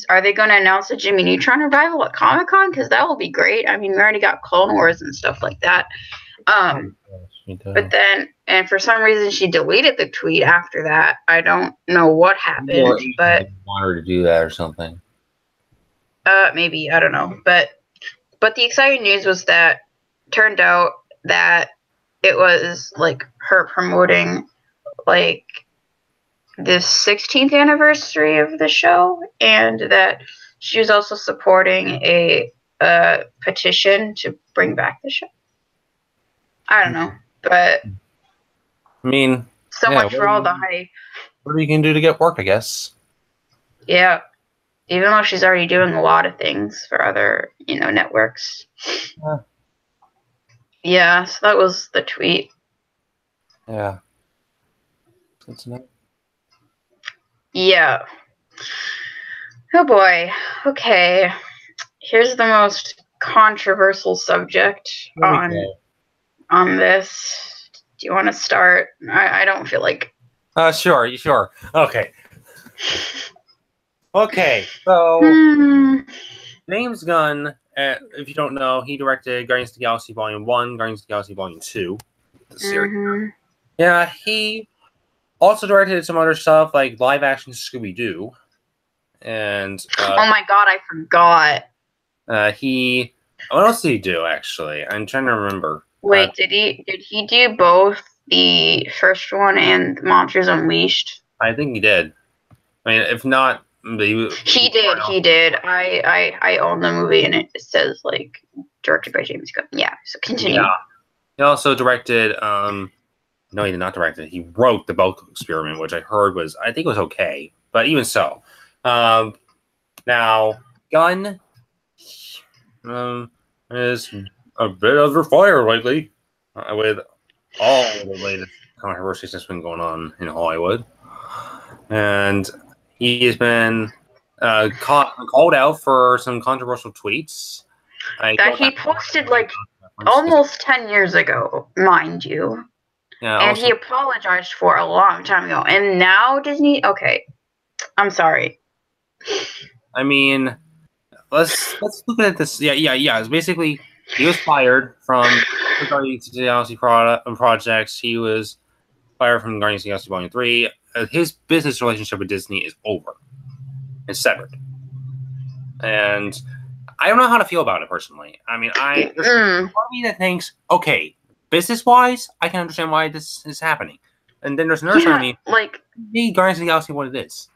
are they going to announce a Jimmy Neutron revival at Comic-Con? Because that will be great. I mean, we already got Clone Wars and stuff like that. But then, and for some reason, she deleted the tweet after that. I don't know what happened, but
want her to do that or something.
Maybe, I don't know. But the exciting news was that turned out that it was like her promoting like the 16th anniversary of the show, and that she was also supporting a petition to bring back the show. I don't know, but
I mean,
so much for all the hype.
What are you gonna do to get work, I guess?
Yeah, even though she's already doing a lot of things for other, networks. Yeah, so that was the tweet.
Yeah. Good to know.
Yeah. Oh boy. Okay. Here's the most controversial subject on this. Do you want to start? I don't feel like.
Sure. Okay. Okay. So James Gunn, if you don't know, he directed Guardians of the Galaxy Volume 1, Guardians of the Galaxy Volume 2, the series. Yeah, he also directed some other stuff like live action Scooby-Doo. And
oh my god, I forgot.
What else did he do, actually? I'm trying to remember.
Wait, did he do both the first one and Monsters Unleashed?
I think he did. I mean, if not,
he did. I own the movie, and it says like directed by James Gunn. Yeah, so continue. Yeah.
He also directed. No, he did not direct it. He wrote The Bulk Experiment, which I think was okay, but even so, now Gunn is a bit under fire lately with all the latest controversies that's been going on in Hollywood, and he has been called out for some controversial tweets
that he posted like almost 10 years ago, mind you. Yeah, and he apologized for a long time ago. And now Disney, okay, I'm sorry.
I mean, let's look at this. Yeah. It's basically he was fired from the Guardians of the Galaxy projects. He was fired from Guardians of the Galaxy Volume 3. His business relationship with Disney is over. is severed. And I don't know how to feel about it personally. I mean, there's part of me that thinks, okay, business-wise, I can understand why this is happening. And then there's another side of me,
like,
hey, Guardians of the Galaxy, what it is.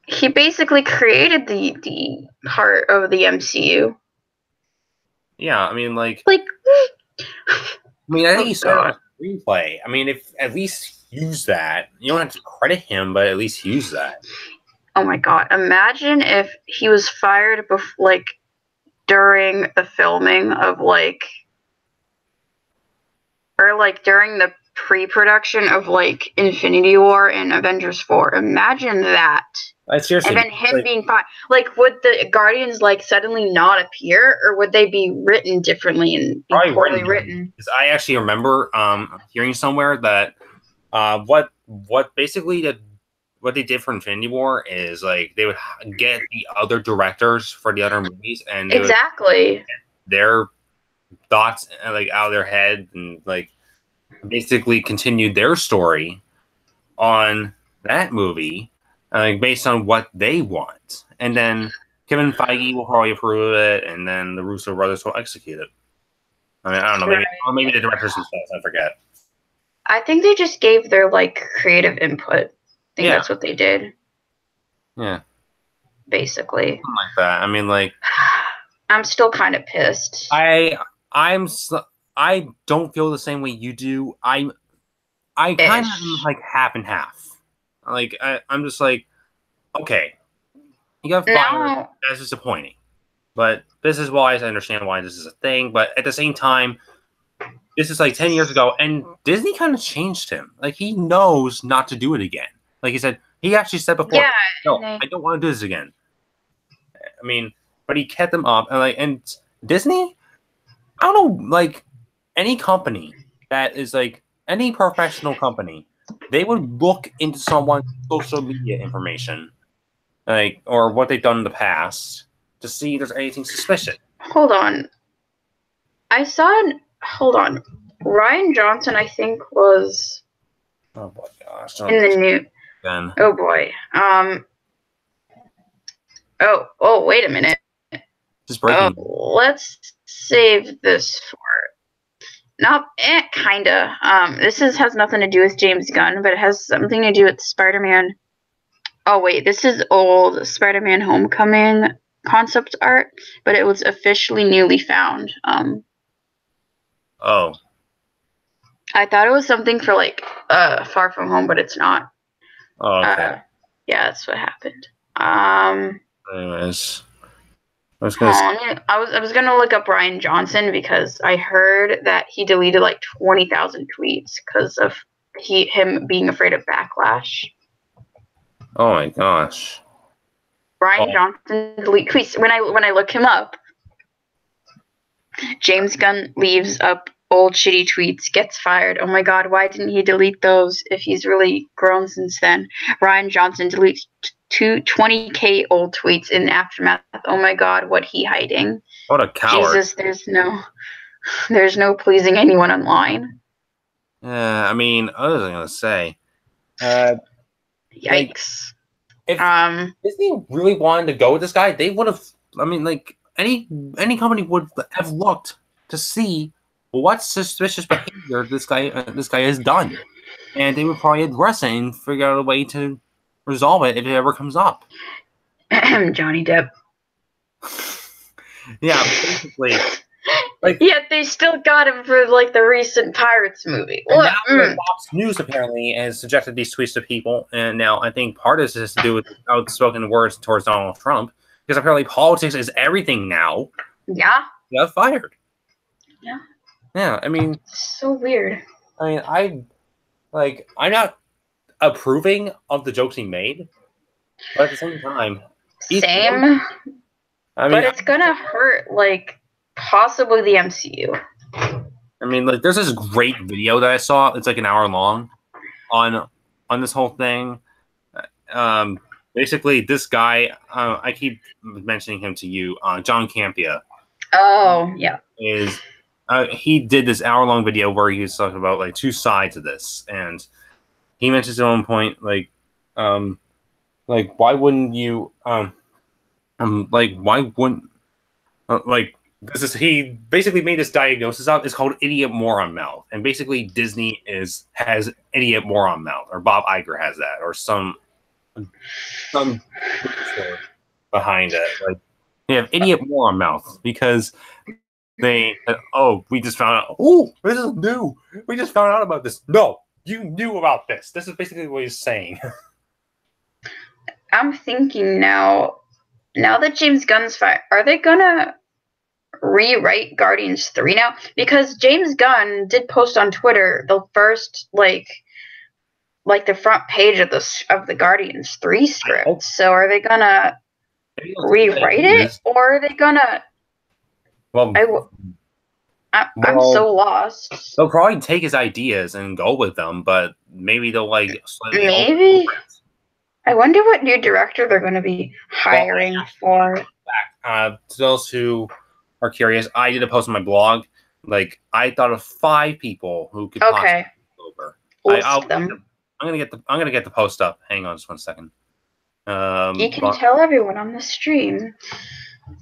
He basically created the heart of the MCU.
Yeah, I mean, I think he saw a screenplay. I mean, if at least use that. You don't have to credit him, but at least use that.
Oh my god! Imagine if he was fired during the filming of during the pre-production of Infinity War and Avengers 4. Imagine that.
Seriously,
and then him being fine. Would the Guardians suddenly not appear, or would they be written differently and be poorly written?
Because I actually remember hearing somewhere that what they did for Infinity War is they would get the other directors for the other movies, and they would get their thoughts out of their head, and basically continued their story on that movie. Based on what they want, and then Kevin Feige will probably approve of it, and then the Russo brothers will execute it. I mean, I don't know, maybe the directors themselves. I forget.
I think they just gave their creative input. I think that's what they did.
Yeah,
basically.
Something like that. I mean,
I'm still kind of pissed.
I don't feel the same way you do. I kind of half and half. I'm just okay, you got fired. That's disappointing. But business-wise, I understand why this is a thing. But at the same time, this is 10 years ago, and Disney kind of changed him. He knows not to do it again. He said, he actually said before, no, I don't want to do this again. I mean, but he kept them up, and Disney, I don't know, any company that is any professional company, they would look into someone's social media information, or what they've done in the past, to see if there's anything suspicious.
Hold on. Hold on. Ryan Johnson, I think, was...
Oh, my gosh.
In the new...
Then.
Oh, boy. Oh, wait a minute.
Just breaking.
Let's save this for... kinda. This has nothing to do with James Gunn, but it has something to do with Spider-Man. Oh wait, this is old Spider-Man Homecoming concept art, but it was officially newly found.
Oh.
I thought it was something for Far From Home, but it's not.
Oh, okay.
Yeah, that's what happened.
Anyways.
I was gonna look up Ryan Johnson because I heard that he deleted 20,000 tweets because of him being afraid of backlash.
Oh my gosh.
Ryan Johnson delete tweets. When I look him up, James Gunn leaves up old shitty tweets, gets fired. Oh my god, why didn't he delete those if he's really grown since then? Ryan Johnson deletes 20K old tweets in aftermath. Oh my god, what he hiding?
What a coward.
Jesus, there's no pleasing anyone online.
I mean, what was I gonna say?
Yikes.
If Disney really wanted to go with this guy, they would have. I mean, any company would have looked to see what suspicious behavior this guy has done, and they would probably address it and figure out a way to resolve it if it ever comes up.
Johnny Depp.
Yeah, basically.
Yet they still got him for the recent Pirates movie.
And now Fox News apparently has suggested these tweets to people, and now I think part of this has to do with outspoken words towards Donald Trump, because apparently politics is everything now.
Yeah.
He got fired.
Yeah.
Yeah, I mean,
so weird.
I mean, I'm not approving of the jokes he made, but at the same time,
same. But it's gonna hurt possibly the MCU.
I mean, there's this great video that I saw. It's an hour long on this whole thing. Basically, this guy, I keep mentioning him to you, John Campea.
Oh, yeah.
He did this hour-long video where he was talking about two sides of this, and he mentions at one point like, why wouldn't you, like, why wouldn't, like, this is, he basically made this diagnosis out. It's called idiot moron mouth. And basically Disney has idiot moron mouth, or Bob Iger has that, or some behind it. Like, they have idiot moron mouth because they, we just found out. Oh, this is new. We just found out about this. No, you knew about this. This is basically what he's saying.
I'm thinking now that James Gunn's fired, are they gonna rewrite Guardians 3 now? Because James Gunn did post on Twitter the first like the front page of the Guardians 3 script. So are they gonna rewrite it, or are they gonna? Well, I'm so lost.
They'll probably take his ideas and go with them, but maybe they'll like slightly
maybe. I wonder what new director they're going to be hiring for.
To those who are curious, I did a post on my blog. Like, I thought of 5 people who could possibly go over. I'm gonna get the post up. Hang on just one second.
You can tell everyone on the stream.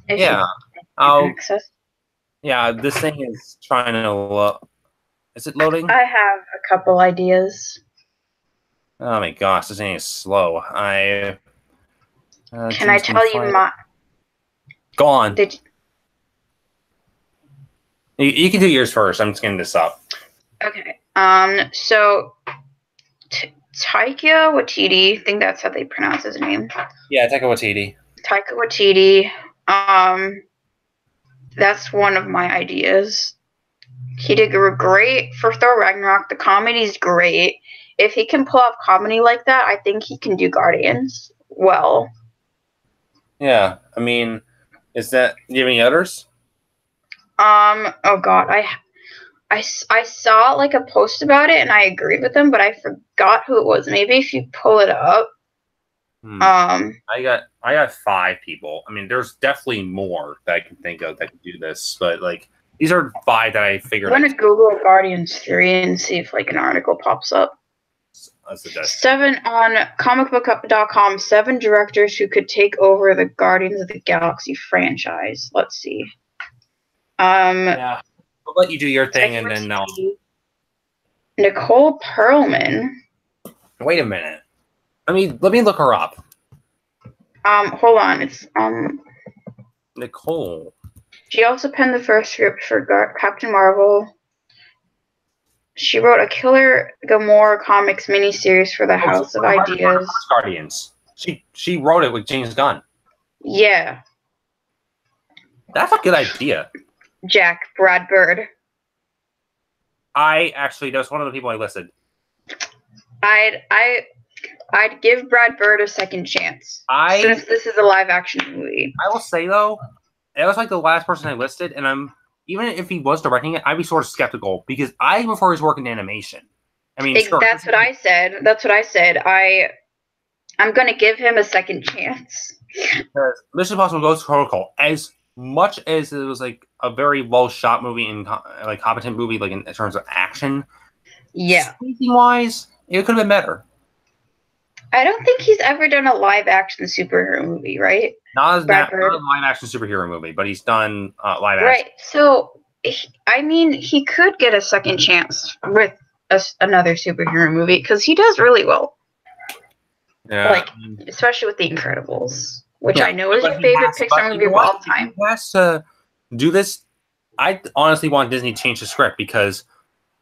Yeah. Yeah, this thing is trying to. Is it loading?
I have a couple ideas.
Oh my gosh, this thing is slow.
Can I tell you my?
Go on. You can do yours first. I'm just getting this up.
Okay. So Taika Waititi, I think that's how they pronounce his name.
Yeah, Taika Waititi.
Taika Waititi. That's one of my ideas. He did great for Thor Ragnarok. The comedy's great. If he can pull off comedy like that, I think he can do Guardians well.
Yeah, I mean, do you have any others?
Oh god, I saw like a post about it and I agreed with them, but I forgot who it was. Maybe if you pull it up.
I got 5 people. I mean, there's definitely more that I can think of that can do this, but like these are 5 that I figured.
I'm gonna Google Guardians 3 and see if like an article pops up. 7 on comicbook.com. 7 directors who could take over the Guardians of the Galaxy franchise. Let's see.
Yeah, I'll let you do your thing, and then
Nicole Perlman.
Wait a minute. Let me look her up.
Hold on. It's
Nicole.
She also penned the first script for Captain Marvel. She wrote a Killer Gamora comics miniseries for the House of Ideas.
Guardians. She wrote it with James Gunn.
Yeah.
That's a good idea.
Jack, Brad Bird.
That's one of the people I listed.
I'd give Brad Bird a second chance. Since this is a live action movie.
I will say though, it was like the last person I listed, and even if he was directing it, I'd be sort of skeptical because I prefer his work in animation. I mean,
that's what I said. That's what I said. I'm gonna give him a second chance.
Because Mission Impossible Ghost Protocol, as much as it was like a very well shot movie and like competent movie, like in terms of action, wise, it could have been better.
I don't think he's ever done a live action superhero movie, right?
Not a live action superhero movie, but he's done live action.
Right. So, I mean, he could get a second chance with another superhero movie because he does really well.
Yeah.
Like, especially with The Incredibles, which I know is your favorite Pixar movie of all time.
He has to do this. I honestly want Disney to change the script because,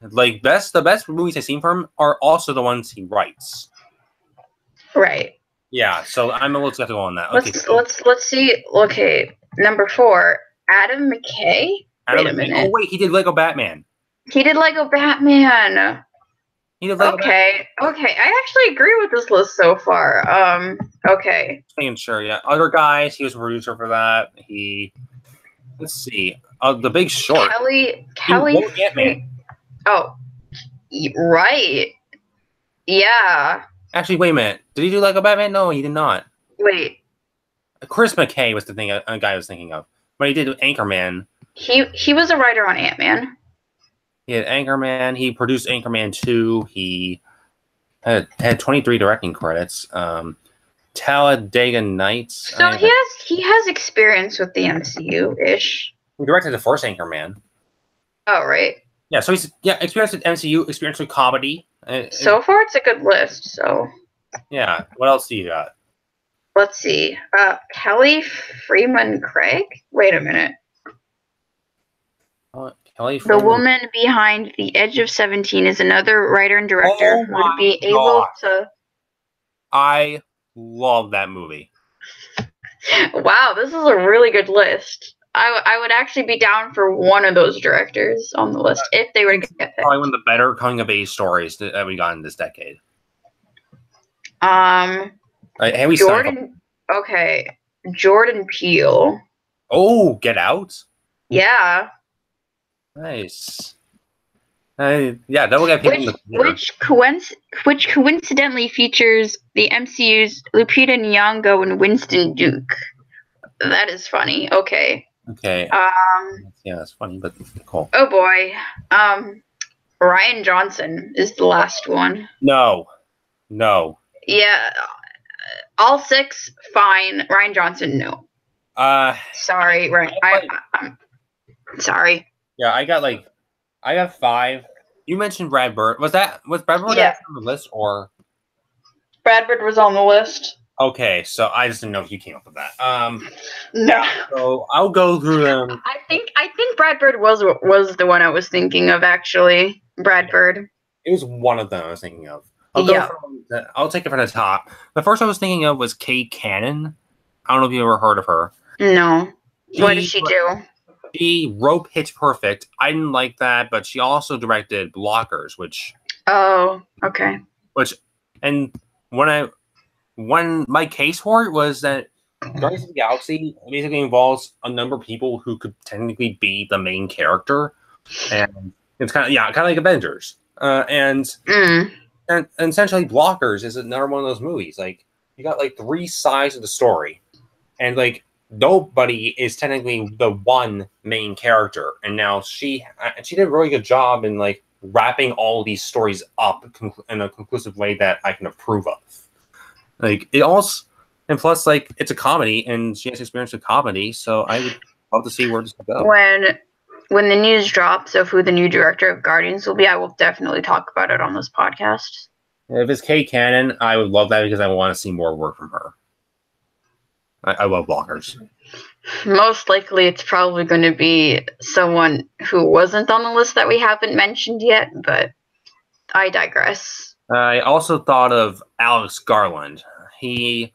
like, the best movies I've seen from him are also the ones he writes.
Right.
Yeah, so I'm a little skeptical on that.
Let's see. Okay, number 4, Adam McKay. Wait a minute.
Oh wait, he did Lego Batman.
He did Lego Batman. Okay. I actually agree with this list so far. Okay.
Sure, yeah. Other guys, he was a producer for that. Let's see. The Big Short.
Kelly.
Ant-Man.
Oh, right. Yeah.
Actually, wait a minute. Did he do Lego Batman? No, he did not.
Wait.
Chris McKay was the guy I was thinking of. But he did Anchorman.
He was a writer on Ant-Man.
He had Anchorman. He produced Anchorman 2. He had 23 directing credits. Talladega Nights.
So he has experience with the MCU ish.
He directed the first Anchorman.
Oh right.
Yeah, so he's experience with MCU, experience with comedy.
So far, it's a good list. So.
Yeah. What else do you got?
Let's see. Kelly Freeman Craig. Wait a minute.
Kelly Freeman.
The woman behind The Edge of 17 is another writer and director who would be able to.
I love that movie.
Wow, this is a really good list. I would actually be down for one of those directors on the list if they were to get picked.
Probably one of the better coming of age stories that we got in this decade.
Jordan. Okay, Jordan Peele.
Oh, Get Out.
Yeah.
Nice. Yeah, that will get people in the theater.
Which coincidentally features the MCU's Lupita Nyong'o and Winston Duke. That is funny. Okay.
Okay. Yeah, that's funny, but cool.
Oh boy. Ryan Johnson is the last one.
No.
Yeah. All 6, fine. Ryan Johnson, no. Sorry, Ryan. I'm sorry.
Yeah, I got 5. You mentioned Brad Bird. Was Brad Bird on the list or?
Brad Bird was on the list.
Okay, so I just didn't know if you came up with that.
No.
So I'll go through them.
I think Brad Bird was the one I was thinking of actually. Brad Bird.
It was one of them I was thinking of. I'll take it from the top. The first I was thinking of was Kate Cannon. I don't know if you ever heard of her.
No. What did she do?
She wrote Pitch Perfect. I didn't like that, but she also directed Blockers, which.
Oh, okay.
And when my case for it was that Guardians of the Galaxy basically involves a number of people who could technically be the main character, and it's kind of like Avengers, and essentially Blockers is another one of those movies. Like you got like 3 sides of the story, and like. Nobody is technically the one main character, and now she did a really good job in like wrapping all these stories up in a conclusive way that I can approve of. Like it also, and plus like it's a comedy, and she has experience with comedy, so I would love to see where this will go.
When the news drops of who the new director of Guardians will be, I will definitely talk about it on this podcast.
If it's Kate Cannon, I would love that because I want to see more work from her. I love Blockers.
Most likely it's probably going to be someone who wasn't on the list that we haven't mentioned yet, but I digress.
I also thought of Alex Garland. I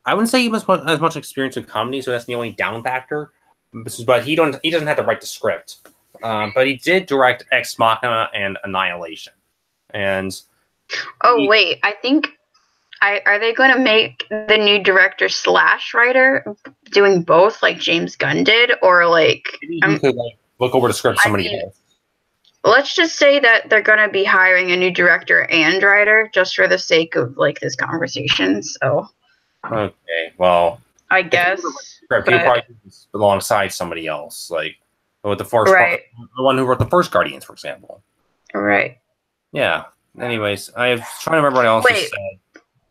wouldn't say he has as much experience with comedy, so that's the only down factor. But he doesn't have to write the script. But he did direct Ex Machina and Annihilation. And
wait, I think... Are they going to make the new director / writer doing both like James Gunn did, or like?
Maybe you could like look over the script somebody else.
Let's just say that they're going to be hiring a new director and writer just for the sake of like this conversation. So.
Okay, well.
I guess.
He'll probably alongside somebody else, like with the first, the one who wrote the first Guardians, for example.
Right.
Yeah. Anyways, I'm trying to remember what else said.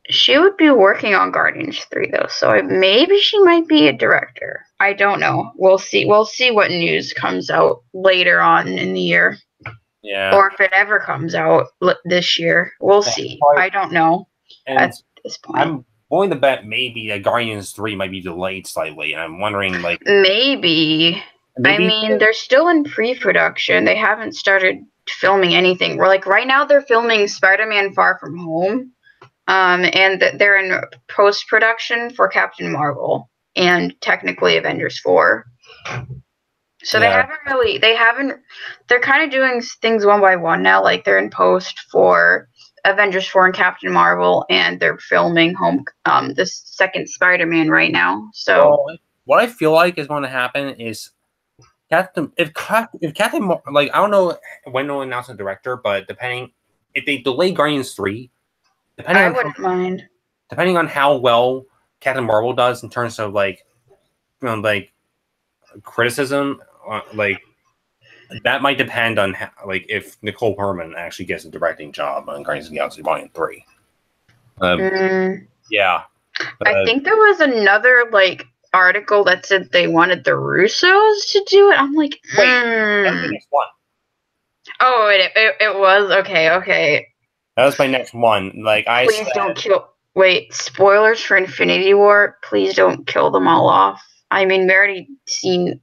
She would be working on Guardians 3 though, so maybe she might be a director. I don't know. We'll see. We'll see what news comes out later on in the year.
Yeah.
Or if it ever comes out this year, we'll see. I don't know at this point.
I'm willing to bet maybe that Guardians 3 might be delayed slightly, and I'm wondering like
maybe. I mean, they're still in pre-production. They haven't started filming anything. We're like right now they're filming Spider-Man Far From Home. And they're in post-production for Captain Marvel and technically Avengers 4. So they're kind of doing things one by one now. Like they're in post for Avengers 4 and Captain Marvel, and they're filming the second Spider-Man right now. So
what I feel like is going to happen is if Captain, like I don't know when they'll announce a director, but if they delay Guardians 3.
I wouldn't mind.
Depending on how well Captain Marvel does in terms of like criticism, like that might depend on how, like if Nicole Perman actually gets a directing job on Guardians of the Galaxy Volume 3. Yeah.
I think there was another like article that said they wanted the Russos to do it. I'm like,
wait, that's the next one.
Oh, it was okay.
That was my next one. Like
please don't kill. Wait, spoilers for Infinity War. Please don't kill them all off. I mean, we already seen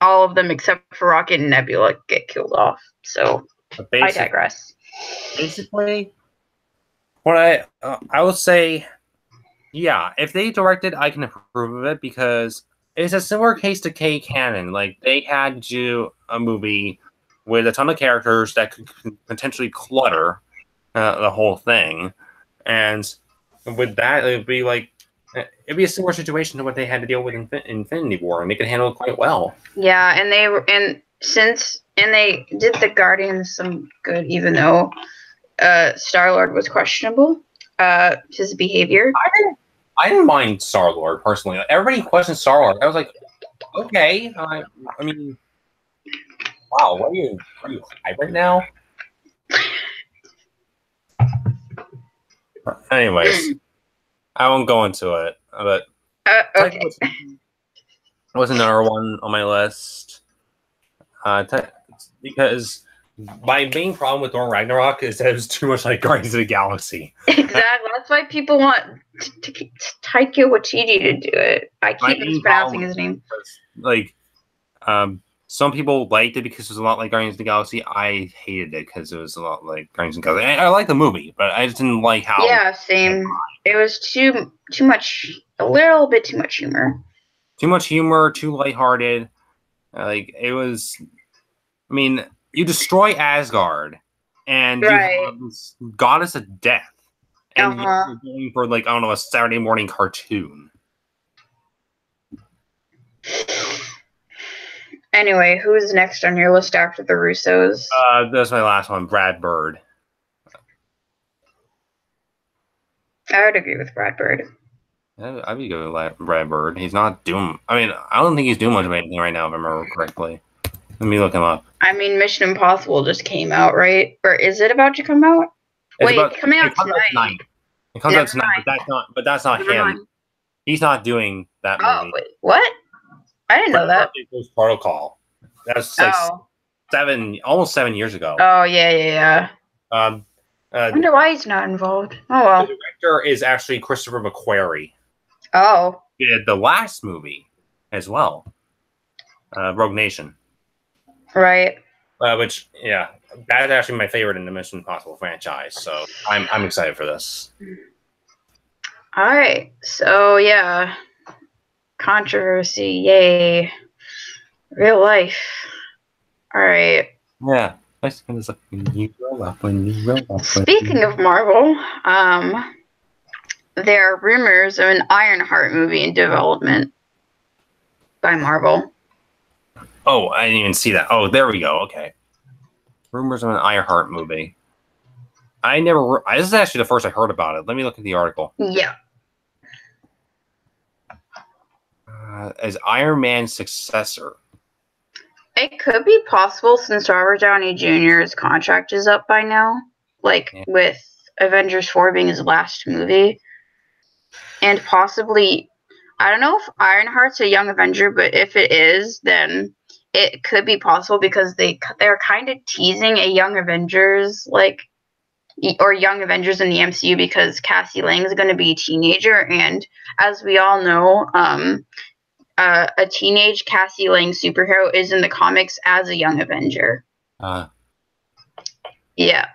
all of them except for Rocket and Nebula get killed off. So I digress.
Basically, what I would say, yeah, if they directed, I can approve of it because it's a similar case to K Canon. Like they had to do a movie with a ton of characters that could potentially clutter the whole thing, and with that, it'd be a similar situation to what they had to deal with in Infinity War, and they could handle it quite well.
Yeah, and they did the Guardians some good, even though Star-Lord was questionable. His behavior.
I didn't mind Star-Lord personally. Everybody questioned Star-Lord. I was like, okay. I mean, wow, are you high right now? Anyways, I won't go into it. But
okay.
was another one on my list. Because my main problem with Thor Ragnarok is that it was too much like Guardians of the Galaxy.
Exactly. That's why people want Taika Waititi to do it. I keep mispronouncing his name.
Some people liked it because it was a lot like Guardians of the Galaxy. I hated it because it was a lot like Guardians of the Galaxy. I like the movie, but I just didn't like how.
Yeah, same. It was too much, a little bit too much humor.
Too much humor, too lighthearted. It was. I mean, you destroy Asgard, and you have this goddess of death, and you're going for a Saturday morning cartoon.
Anyway, who's next on your list after the Russos?
That's my last one, Brad Bird.
I would agree with Brad Bird.
I'd be good with Brad Bird. He's not doing. I mean, I don't think he's doing much of anything right now, if I remember correctly. Let me look him up.
I mean, Mission Impossible just came out, right? Or is it about to come out? Coming out tonight.
It comes out tonight, but that's not him. He's not doing that movie.
Oh, wait, what? I didn't know that.
Protocol. That's almost 7 years ago.
Oh, yeah. I wonder why he's not involved. Oh, well.
The director is actually Christopher McQuarrie.
Oh.
He did the last movie as well. Rogue Nation.
Right.
Which, yeah, that is actually my favorite in the Mission Impossible franchise. So I'm excited for this.
All right. So, yeah. Controversy. Yay. Real life. All right.
Yeah.
Speaking of Marvel, there are rumors of an Ironheart movie in development by Marvel.
Oh, I didn't even see that. Oh, there we go. Okay. Rumors of an Ironheart movie. This is actually the first I heard about it. Let me look at the article.
Yeah.
As Iron Man's successor.
It could be possible since Robert Downey Jr.'s contract is up by now. With Avengers 4 being his last movie. And possibly, I don't know if Ironheart's a young Avenger, but if it is, then it could be possible because they're kind of teasing a young Avengers, or young Avengers in the MCU because Cassie Lang is going to be a teenager. And as we all know, a teenage Cassie Lang superhero is in the comics as a young Avenger. Yeah.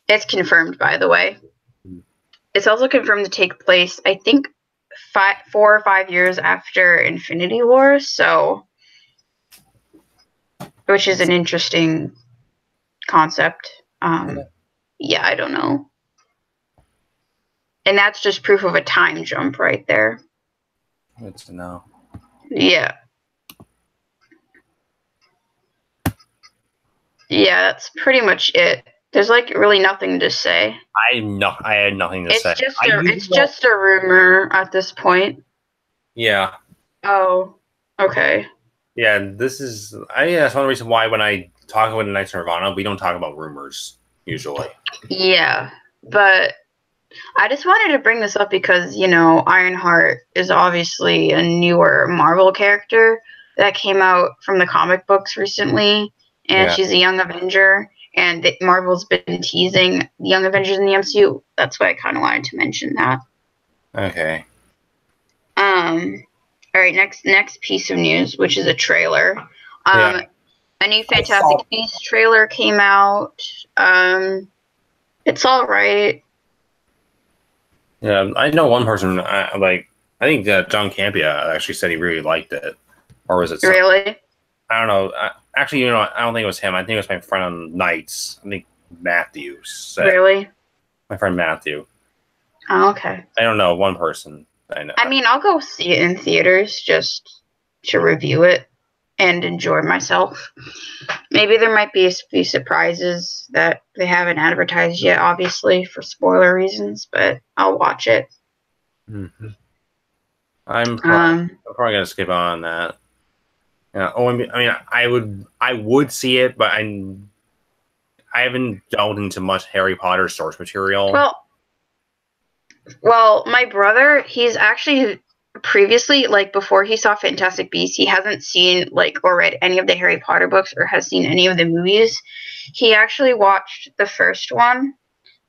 It's confirmed, by the way. It's also confirmed to take place, I think, 4 or 5 years after Infinity War, which is an interesting concept. Yeah, I don't know. And that's just proof of a time jump right there.
Good to know.
Yeah. Yeah, that's pretty much it. There's really nothing to say.
I had nothing to say.
It's just a rumor at this point.
Yeah.
Oh, okay.
Yeah, that's one reason why when I talk about the Knights of Nirvana, we don't talk about rumors usually.
Yeah, but I just wanted to bring this up because, Ironheart is obviously a newer Marvel character that came out from the comic books recently, and she's a young Avenger, and Marvel's been teasing young Avengers in the MCU. That's why I kind of wanted to mention that.
Okay.
All right, next piece of news, which is a trailer. A new Fantastic Beasts trailer came out. It's all right.
Yeah, I know one person. I think John Campia actually said he really liked it, or was it
really?
I don't know. Actually, I don't think it was him. I think it was my friend on Nights. I think Matthew said.
Really?
My friend Matthew.
Oh, okay.
I don't know. One person. I know.
I mean, I'll go see it in theaters just to review it and enjoy myself. Maybe there might be a few surprises that they haven't advertised yet, obviously, for spoiler reasons, but I'll watch it.
Mm-hmm. I'm probably going to skip on that. Yeah. Oh, I mean, I would see it, but I haven't delved into much Harry Potter source material.
Well, my brother, he's actually previously, before he saw Fantastic Beasts, he hasn't seen, or read any of the Harry Potter books or has seen any of the movies. He actually watched the first one,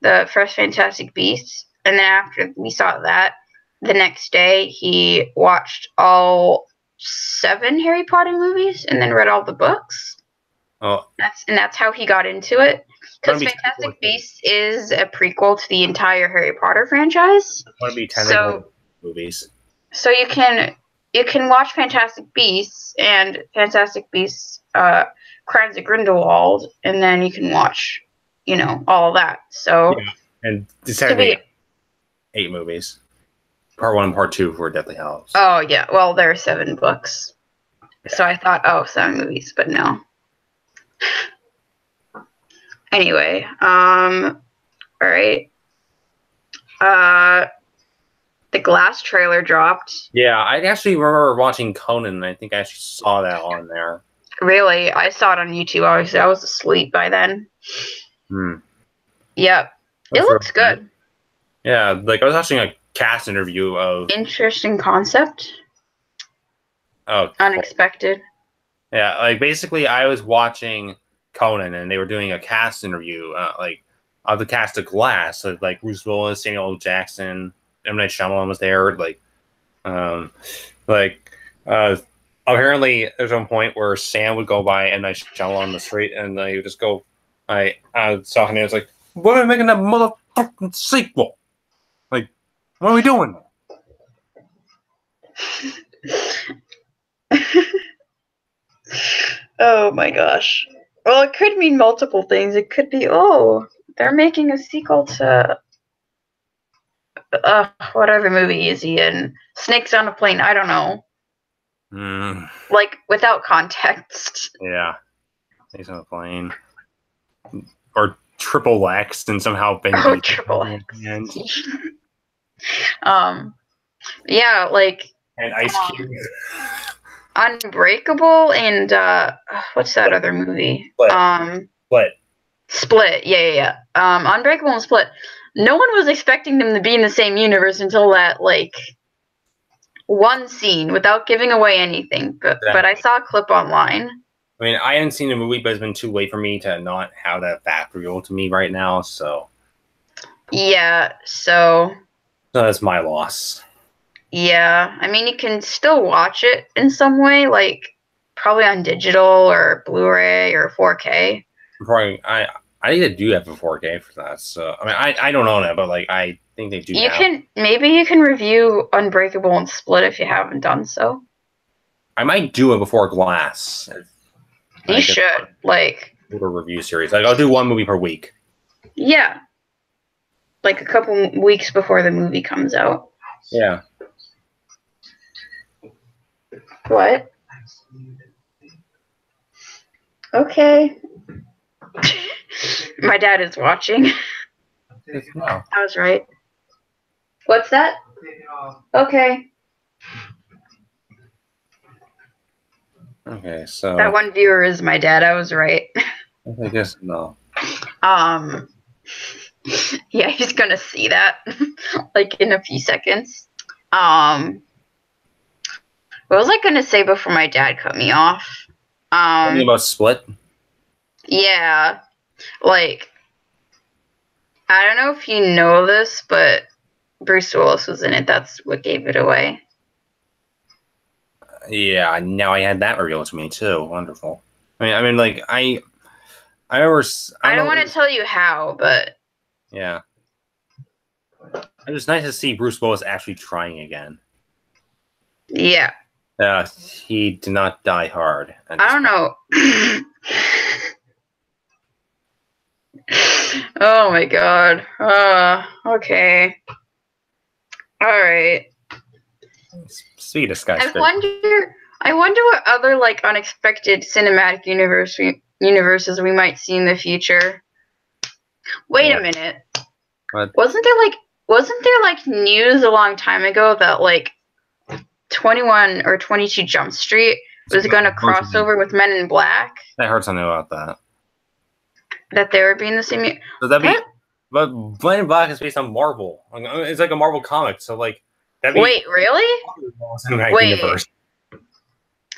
the first Fantastic Beasts, and then after we saw that, the next day he watched all 7 Harry Potter movies and then read all the books.
Oh.
That's how he got into it. Because Fantastic Beasts is a prequel to the entire Harry Potter franchise.
Want to be 10 movies.
So you can watch Fantastic Beasts and Fantastic Beasts Crimes of Grindelwald, and then you can watch, all of that. So
and technically 8 movies. Part 1 and Part 2 for Deathly Hallows.
Oh yeah, well there are 7 books. Yeah. So I thought, 7 movies, but no. Anyway, all right. The Glass trailer dropped.
Yeah, I actually remember watching Conan, and I think I actually saw that on there.
Really? I saw it on YouTube. Obviously, I was asleep by then. Yep. It looks good.
Yeah, I was watching a cast interview of...
Interesting concept.
Oh.
Unexpected.
Yeah, basically I was watching Conan, and they were doing a cast interview, of the cast of Glass, like Bruce Willis, Samuel L. Jackson, M. Night Shyamalan was there. Apparently there's one point where Sam would go by M. Night Shyamalan on the street, and he would just go, I saw him, and I was like, "What are we making that motherfucking sequel? What are we doing?"
Oh my gosh. Well, it could mean multiple things. It could be, they're making a sequel to whatever movie is he in? Snakes on a Plane. I don't know. Without context.
Yeah. Snakes on a Plane. Or Triple X, and somehow Ben.
Oh, Triple X. Yeah,
and Ice Cube.
Unbreakable and what's that other movie? Split. Yeah. Unbreakable and Split. No one was expecting them to be in the same universe until that one scene, without giving away anything. But I saw a clip online.
I mean, I haven't seen the movie, but it's been too late for me to not have that fact revealed to me right now. So
yeah, so
that's my loss.
Yeah, I mean, you can still watch it in some way, probably on digital or Blu-ray or 4K.
Probably, I think they do have a 4K for that. So I mean, I don't own it, but I think they do.
Maybe you can review Unbreakable and Split if you haven't done so.
I might do it before Glass.
You should
a review series. I'll do 1 movie per week.
Yeah, a couple weeks before the movie comes out.
Yeah.
What? Okay. My dad is watching.
No.
I was right. What's that? Okay.
Okay, so...
That one viewer is my dad. I was right.
I guess no.
Yeah, he's gonna see that, like, in a few seconds. What was I gonna say before my dad cut me off?
Something about Split?
Yeah, like, I don't know if you know this, but Bruce Willis was in it. That's what gave it away.
Yeah, now I had that revealed to me too. Wonderful. I mean, like I don't
want to tell you how, but
yeah, it was nice to see Bruce Willis actually trying again.
Yeah.
He did not die hard.
I don't know. Oh my god. Okay. Alright.
Speaking of skyscraper.
I wonder what other, like, unexpected cinematic universes we might see in the future. Wait a minute.
What?
Wasn't there news a long time ago that, like, 21 or 22 Jump Street was going to cross over with Men in Black?
I heard something about that.
That they would be in the same...
So that'd be... But Men in Black is based on Marvel. It's like a Marvel comic, so, like...
Wait, really? Wait. Universe.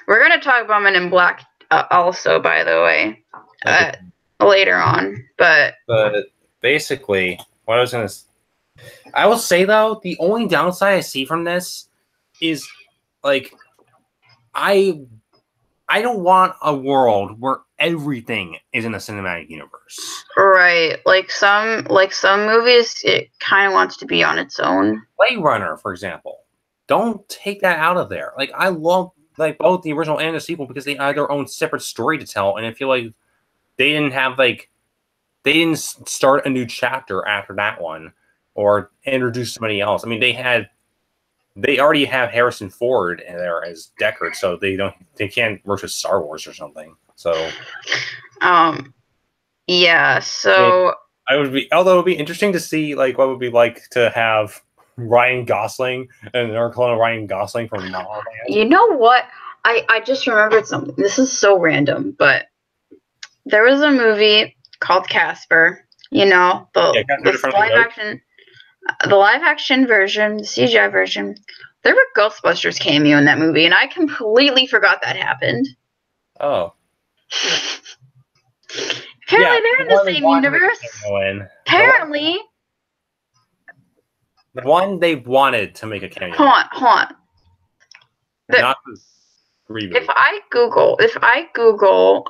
We're going to talk about Men in Black also, by the way. Later on, but
basically, what I was going to... I will say, though, the only downside I see from this is, like, I don't want a world where everything is in a cinematic universe.
Right. Like some movies, it kind of wants to be on its own.
Blade Runner, for example. Don't take that out of there. Like, I love, like, both the original and the sequel because they had their own separate story to tell, and I feel like they didn't have, like, they didn't start a new chapter after that one or introduce somebody else. I mean, they already have Harrison Ford in there as Deckard, so they can't work with Star Wars or something. So,
yeah. So
although it would be interesting to see, like, what it would be like to have Ryan Gosling and our clone Ryan Gosling from La La Land.
You know what? I just remembered something. This is so random, but there was a movie called Casper. You know, the live action version, the CGI version. There were Ghostbusters cameo in that movie, and I completely forgot that happened.
Oh.
Apparently they're in the same universe. Apparently.
The one they wanted to make a cameo.
Hold on.
Not the reboot.
If I Google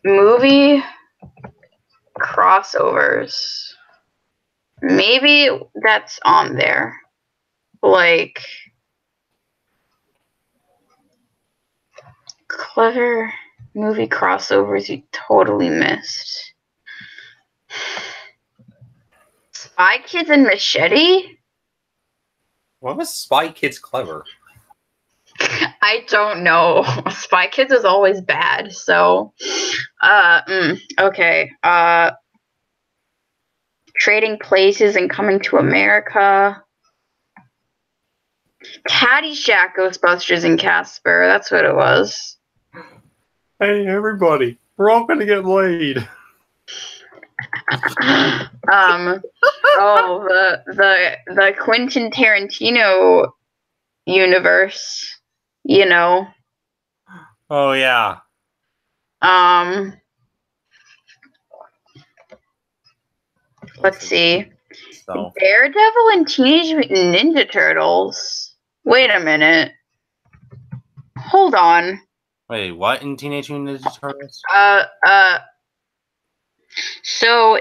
movie crossovers, maybe that's on there. Like, clever movie crossovers you totally missed. Spy Kids and Machete?
What was Spy Kids clever?
I don't know. Spy Kids is always bad, so okay. Trading Places and Coming to America. Caddyshack, Ghostbusters, and Casper. That's what it was.
Hey, everybody. We're all gonna get laid.
The Quentin Tarantino universe, you know.
Oh yeah.
Let's see. So. Daredevil and Teenage Mutant Ninja Turtles. Wait a minute. Hold on.
Wait, what in Teenage Mutant Ninja Turtles?
So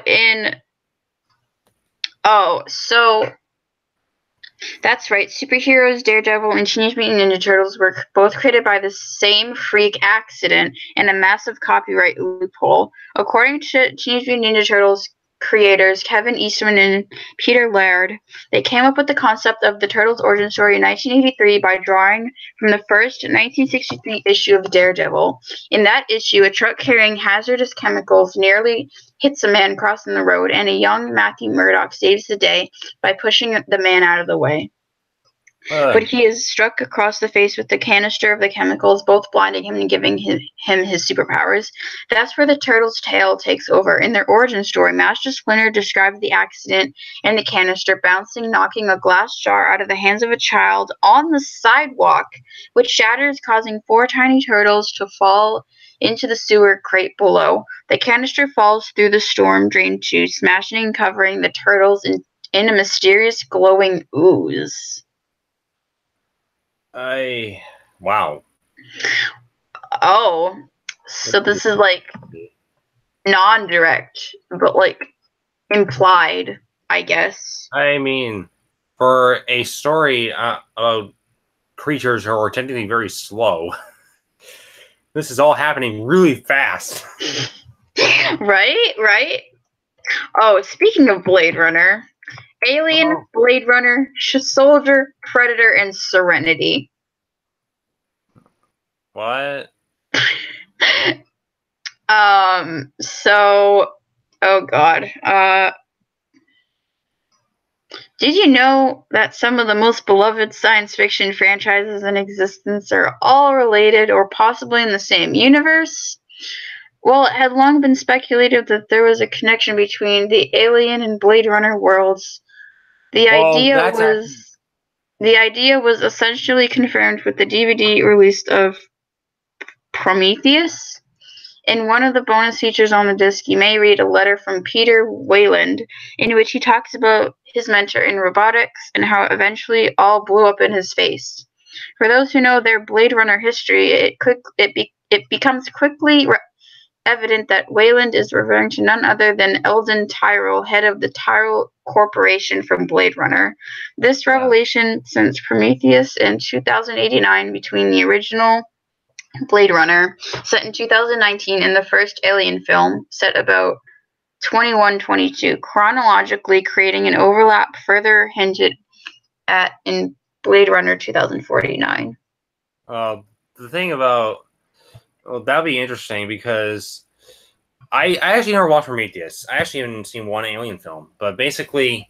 that's right. Superheroes, Daredevil, and Teenage Mutant Ninja Turtles were both created by the same freak accident and a massive copyright loophole. According to Teenage Mutant Ninja Turtles creators Kevin Eastman and Peter Laird, they came up with the concept of the Turtles' origin story in 1983 by drawing from the first 1963 issue of Daredevil. In that issue, a truck carrying hazardous chemicals nearly hits a man crossing the road, and a young Matthew Murdock saves the day by pushing the man out of the way. But he is struck across the face with the canister of the chemicals, both blinding him and giving him his superpowers. That's where the turtle's tale takes over. In their origin story, Master Splinter described the accident and the canister bouncing, knocking a glass jar out of the hands of a child on the sidewalk, which shatters, causing 4 tiny turtles to fall into the sewer grate below. The canister falls through the storm drain too, smashing and covering the turtles in a mysterious glowing ooze.
Wow.
Oh, so this is like non-direct, but like implied, I guess.
I mean, for a story about creatures who are technically very slow, this is all happening really fast.
Right? Oh, speaking of Blade Runner, Alien, Blade Runner, Soldier, Predator, and Serenity.
What?
So, oh god. Did you know that some of the most beloved science fiction franchises in existence are all related or possibly in the same universe? Well, it had long been speculated that there was a connection between the Alien and Blade Runner worlds. The idea was essentially confirmed with the DVD release of Prometheus. In one of the bonus features on the disc, you may read a letter from Peter Weyland, in which he talks about his mentor in robotics and how it eventually all blew up in his face. For those who know their Blade Runner history, it becomes quickly evident that Weyland is referring to none other than Eldon Tyrell, head of the Tyrell Corporation from Blade Runner. This revelation sends Prometheus in 2089 between the original Blade Runner, set in 2019, and the first Alien film, set about 2122, chronologically creating an overlap further hinted at in Blade Runner 2049.
The thing about... Well, that'd be interesting because I actually never watched Prometheus. I actually haven't seen one Alien film. But basically,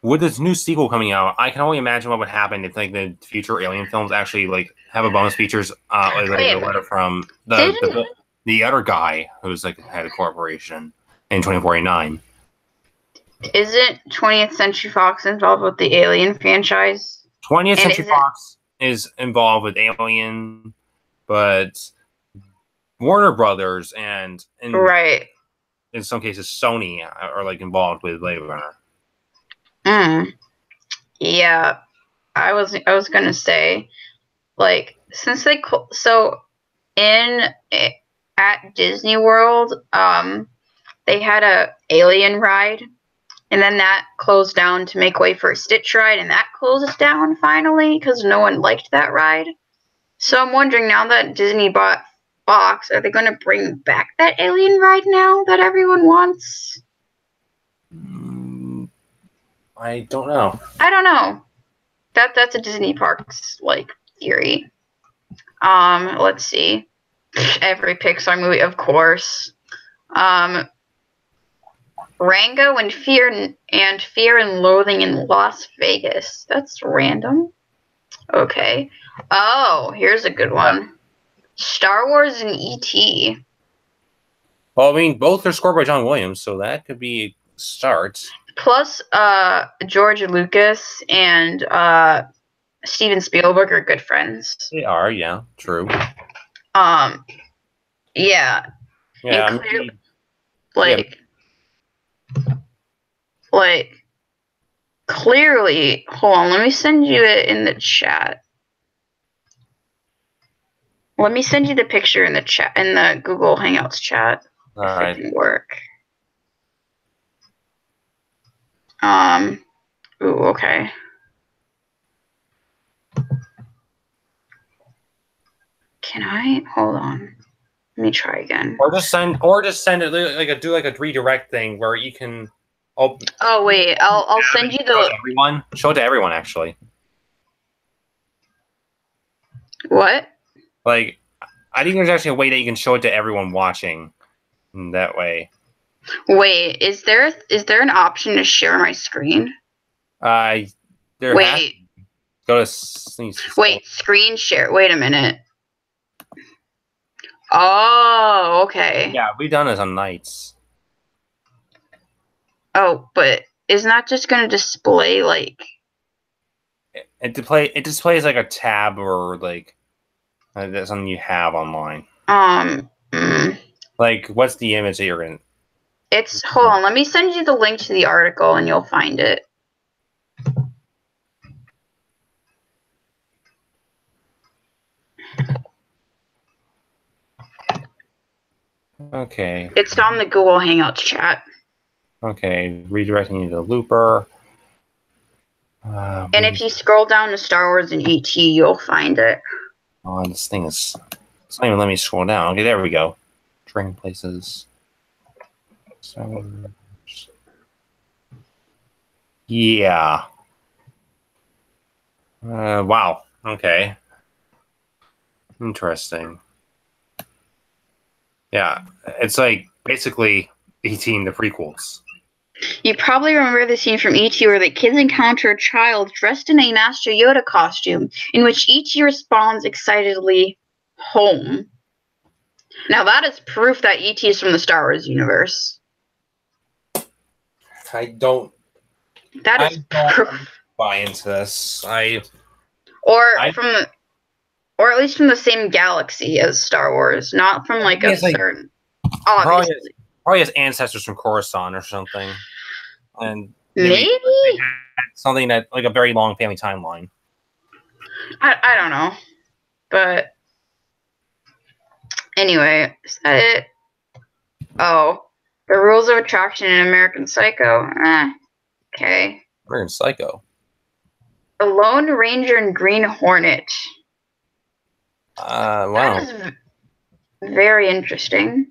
with this new sequel coming out, I can only imagine what would happen if like the future Alien films actually like have a bonus features like a letter from the other guy who's like head of corporation in 2049.
Isn't 20th Century Fox involved with the Alien franchise?
20th Century Fox is involved with Alien, but Warner Brothers and in some cases Sony are like involved with Blade Runner.
Yeah, I was gonna say, like, since they at Disney World, they had a Alien ride, and then that closed down to make way for a Stitch ride, and that closes down finally because no one liked that ride. So I'm wondering, now that Disney bought Fox, are they going to bring back that Alien ride now that everyone wants?
I don't know.
I don't know. That's a Disney Parks like theory. Let's see. Every Pixar movie, of course. Rango and Fear and Loathing in Las Vegas. That's random. Okay. Oh, here's a good one. Star Wars and E.T.
Well, I mean, both are scored by John Williams, so that could be a start.
Plus, George Lucas and Steven Spielberg are good friends.
They are, yeah, true.
Yeah. Clearly, hold on, let me send you it in the chat. Let me send you the picture in the chat, in the Google Hangouts chat.
All right.
It can work. Ooh, okay. Can I? Hold on. Let me try again.
Or just send it like do a redirect thing where you can.
Oh wait, I'll send you the.
Show it to everyone, actually.
What?
Like, I think there's actually a way that you can show it to everyone watching. That way.
Wait, is there an option to share my screen? Wait.
Go to
wait, screen share. Wait a minute. Oh, okay.
Yeah, we've done this on nights.
Oh, but isn't that just going to display like?
It displays like a tab or like that's something you have online. Like, what's the image that you're in?
It's hold on. Let me send you the link to the article, and you'll find it.
Okay.
It's on the Google Hangouts chat.
Okay, redirecting you to Looper.
And if you scroll down to Star Wars and ET, you'll find it.
Oh, this thing is... It's not even letting me scroll down. Okay, there we go. Training places. Star Wars. Yeah. Wow. Okay. Interesting. Yeah, it's like basically E.T. the prequels.
You probably remember the scene from E.T. where the kids encounter a child dressed in a Master Yoda costume, in which E.T. responds excitedly, "Home." Now that is proof that E.T. is from the Star Wars universe.
I don't buy into this.
Or at least from the same galaxy as Star Wars, not from like a certain. Obviously.
Probably has ancestors from Coruscant or something, and
maybe
something that like a very long family timeline.
I don't know, but anyway, is that it? Oh, the rules of attraction in American Psycho. Okay.
American Psycho.
The Lone Ranger and Green Hornet.
Wow.
That is very interesting.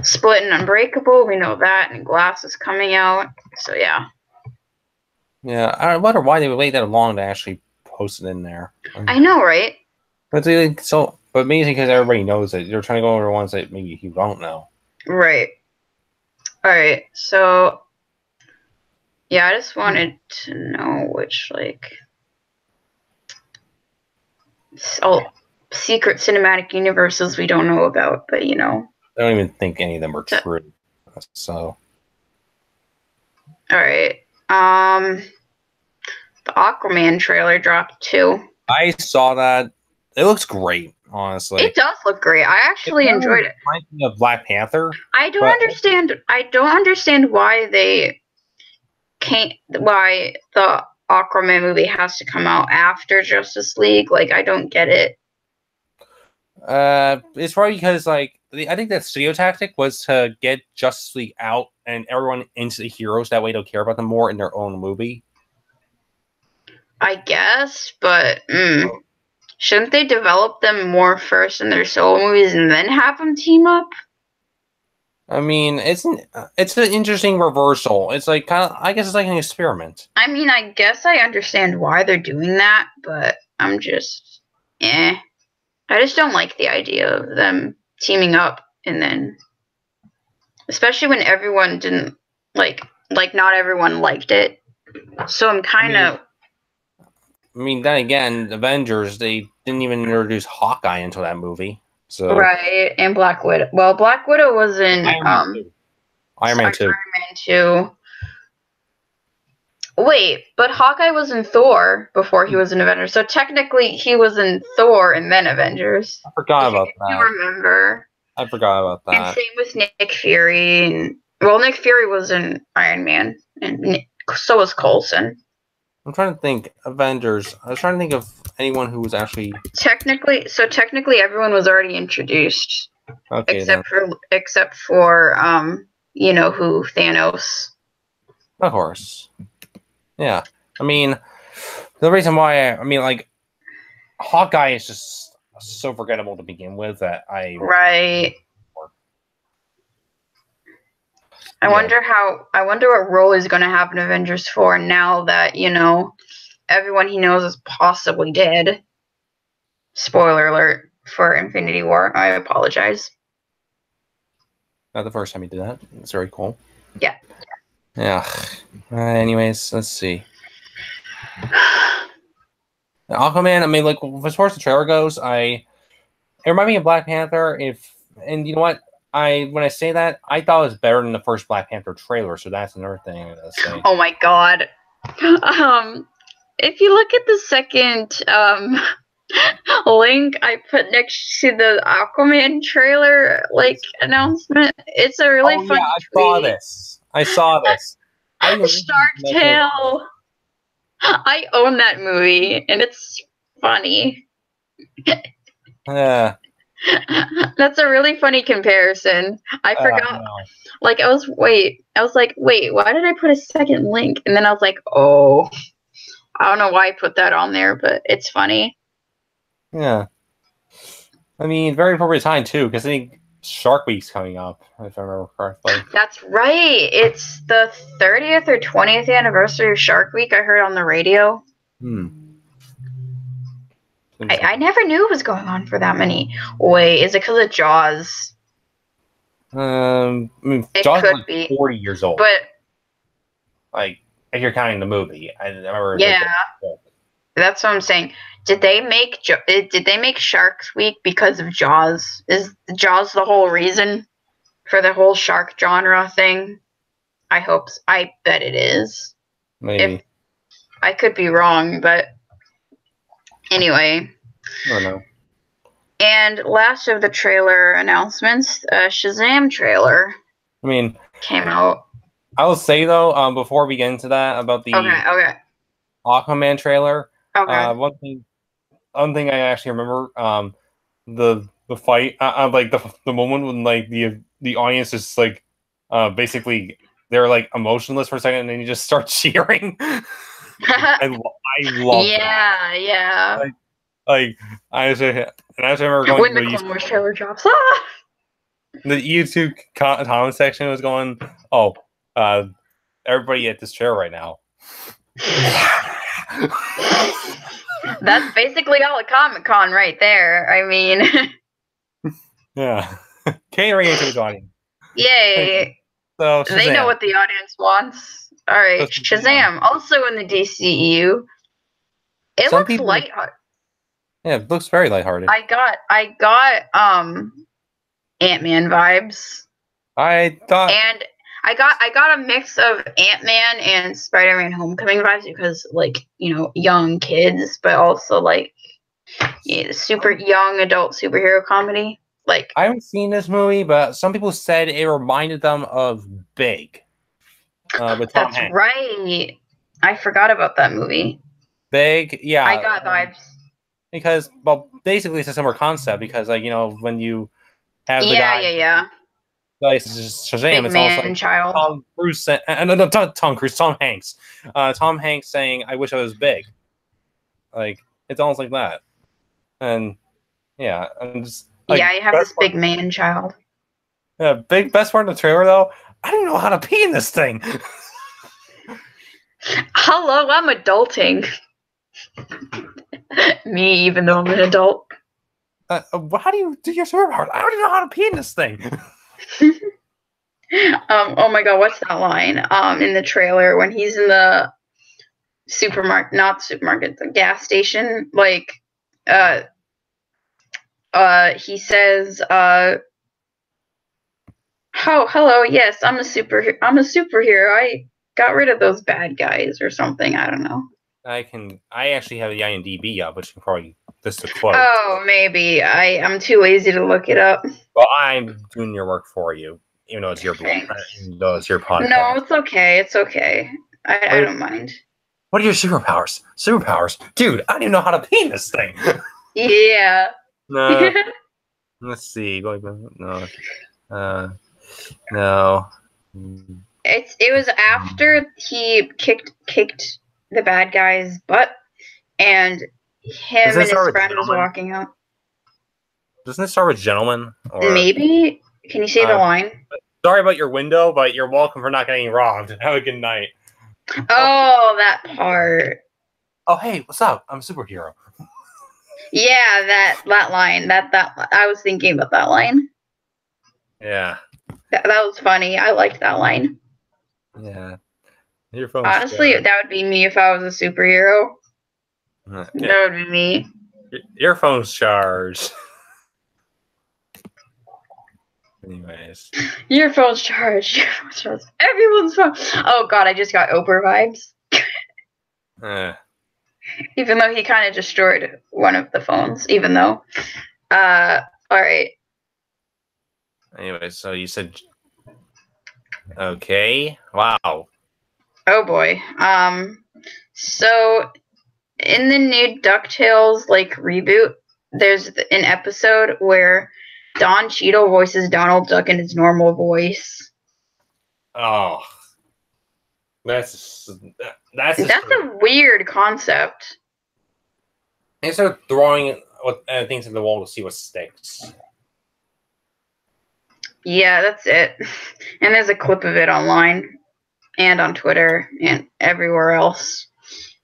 Split and Unbreakable, we know that, and Glass is coming out, so yeah.
Yeah, I wonder why they would wait that long to actually post it in there.
I know, right?
But amazing because everybody knows it. They're trying to go over ones that maybe you don't know.
Right. Alright, so yeah, I just wanted to know which secret cinematic universes we don't know about, but you know.
I don't even think any of them are true. So
alright. The Aquaman trailer dropped too.
I saw that. It looks great, honestly.
It does look great. I actually enjoyed it.
Reminds me of Black Panther.
I don't understand why why the Aquaman movie has to come out after Justice League. Like, I don't get it.
It's probably because I think that studio tactic was to get Justice League out and everyone into the heroes. That way, they'll care about them more in their own movie. I
guess, but shouldn't they develop them more first in their solo movies and then have them team up?
I mean, it's an interesting reversal. It's like I guess it's like an experiment.
I mean, I guess I understand why they're doing that, but I'm just, I just don't like the idea of them teaming up and then, especially when everyone didn't like not everyone liked it. So I'm kind of.
I mean, then again, Avengers, they didn't even introduce Hawkeye into that movie. So.
Right, and Black Widow. Well, Black Widow was in
Iron Man 2.
Iron Man 2. Wait, but Hawkeye was in Thor before he was in Avengers. So technically he was in Thor and then Avengers.
I forgot about that.
You remember.
I forgot about that.
And same with Nick Fury. Nick Fury was in Iron Man, and so was Coulson.
I'm trying to think. Avengers. I was trying to think of anyone who was actually
technically everyone was already introduced.
Okay.
Except for you know who, Thanos.
Of course. Yeah. I mean, the reason why like Hawkeye is just so forgettable to begin with that I.
Right. I wonder what role he's going to have in Avengers 4 now that, you know, everyone he knows is possibly dead. Spoiler alert for Infinity War. I apologize.
Not the first time he did that. It's very cool.
Yeah.
Yeah. Anyways, let's see. Aquaman. I mean, like as far as the trailer goes, it reminded me of Black Panther. And you know what? When I say that, I thought it was better than the first Black Panther trailer. So that's another thing I gotta say.
Oh my god. If you look at the second link I put next to the Aquaman trailer announcement, it's a really funny tweet.
I saw this.
Shark Tale. I own that movie, and it's funny.
Yeah.
That's a really funny comparison. I forgot. No. I was like, wait, why did I put a second link? And then I was like, oh, I don't know why I put that on there, but it's funny.
Yeah. I mean, very appropriate time, too, because I think Shark Week's coming up, if I remember correctly.
That's right. It's the 30th or 20th anniversary of Shark Week, I heard on the radio. I never knew it was going on for that many. Wait, is it because of Jaws?
I mean, Jaws is like 40 years old.
But,
like, if you're counting the movie. I remember.
Yeah. That's what I'm saying. Did they make Sharks Week because of Jaws? Is Jaws the whole reason for the whole shark genre thing? I hope. I bet it is.
Maybe.
I could be wrong, but anyway.
I don't know.
And last of the trailer announcements, Shazam trailer.
I mean,
came out.
I will say though, before we get into that, about the Aquaman trailer.
Okay.
One thing I actually remember, the fight, like the moment when like the audience is like, basically they're like emotionless for a second and then you just start cheering. I love that.
Yeah.
Like I remember going
when the Clone Wars trailer drops.
The YouTube comment section was going, "Oh, everybody at this chair right now."
That's basically all at Comic-Con right there. I mean,
yeah, catering into his audience.
Yay!
So
they know what the audience wants. All right, Shazam, also in the DCEU. It looks lighthearted.
Yeah, it looks very lighthearted.
I got Ant-Man vibes.
I thought,
and I got a mix of Ant-Man and Spider-Man Homecoming vibes because, like, you know, young kids, but also like super young adult superhero comedy. Like,
I haven't seen this movie, but some people said it reminded them of Big. With Tom Hanks.
Right. I forgot about that movie.
Big, yeah.
I got vibes.
Because, well, basically it's a similar concept because, like, you know, when you have the guy...
Yeah.
Like, Shazam,
it's also like child.
Tom Cruise, Tom Cruise, Tom Hanks. Tom Hanks saying, I wish I was big. Like, it's almost like that. And, yeah. I'm just, like,
yeah, you have this big man child.
Yeah, best part of the trailer, though, I don't know how to pee in this thing.
Hello, I'm adulting. Me, even though I'm an adult.
How do you do your superpower? I don't even know how to pee in this thing.
Oh my god, what's that line? In the trailer when he's in the supermarket, not supermarket, the gas station, like, he says, hello, yes, I'm a superhero. I got rid of those bad guys or something. I don't know.
I actually have the IMDb up, which can probably just a quote.
Oh, maybe. I'm too lazy to look it up.
Well, I'm doing your work for you, even though it's your blog, even though it's your podcast.
No, it's okay. It's okay. I don't mind.
What are your superpowers? Dude, I don't even know how to pee in this thing.
Yeah.
No. Let's see. No. No.
It was after he kicked the bad guy's butt, and him and his friend was walking out.
Doesn't it start with gentlemen? Or...
Maybe. Can you say the line?
Sorry about your window, but you're welcome for not getting robbed. Have a good night.
Oh, that part.
Oh, hey, what's up? I'm a superhero.
Yeah, that line. That I was thinking about that line.
Yeah.
That was funny. I liked that line.
Yeah. Your phone's
Honestly,
charged.
that would be me if I was a superhero.
Yeah.
That would be me.
Your phone's charged. Anyways.
Your phone's charged. Your phone's charged. Everyone's phone. Oh god, I just got Oprah vibes. Even though he kind of destroyed one of the phones. Even though. Alright.
Anyway, so you said... Okay. Wow.
Oh boy. So, in the new DuckTales, reboot, there's an episode where Don Cheadle voices Donald Duck in his normal voice.
Oh. That's
a weird concept.
They start throwing things at the wall to see what sticks.
Yeah, that's it. And there's a clip of it online and on Twitter and everywhere else.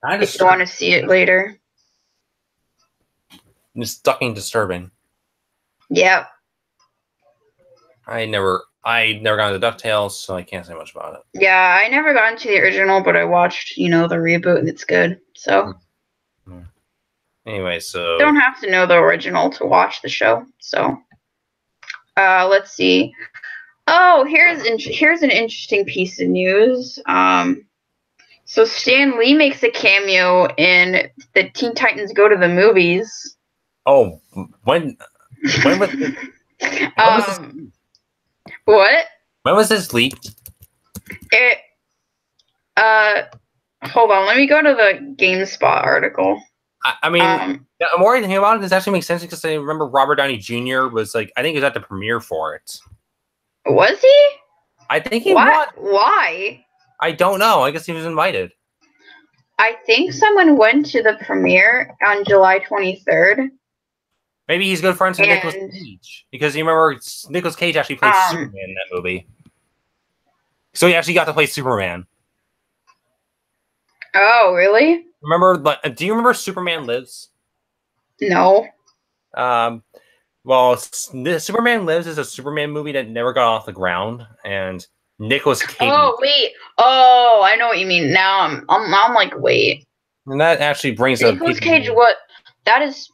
If you want to see it later.
It's fucking disturbing.
Yep.
I never got into DuckTales, so I can't say much about it.
Yeah, I never got into the original, but I watched, the reboot, and it's good. So.
Anyway, so.
You don't have to know the original to watch the show. So. Let's see. Oh, here's an interesting piece of news. So Stan Lee makes a cameo in the Teen Titans Go to the Movies.
Oh, when was this?
What?
When was this leaked?
Hold on, let me go to the GameSpot article.
I mean, the more I think about it, this actually makes sense because I remember Robert Downey Jr. was I think he was at the premiere for it.
Was he?
I think he was.
Why?
I don't know. I guess he was invited.
I think someone went to the premiere on July 23rd.
Maybe he's good friends with Nicolas Cage. Because you remember Nicolas Cage actually played Superman in that movie. So he actually got to play Superman.
Oh, really?
Do you remember Superman Lives?
No.
Well, Superman Lives is a Superman movie that never got off the ground, and Nicolas Cage.
Oh wait! Oh, I know what you mean. Now I'm like, wait.
And that actually brings up
Nicolas Cage. What? That is.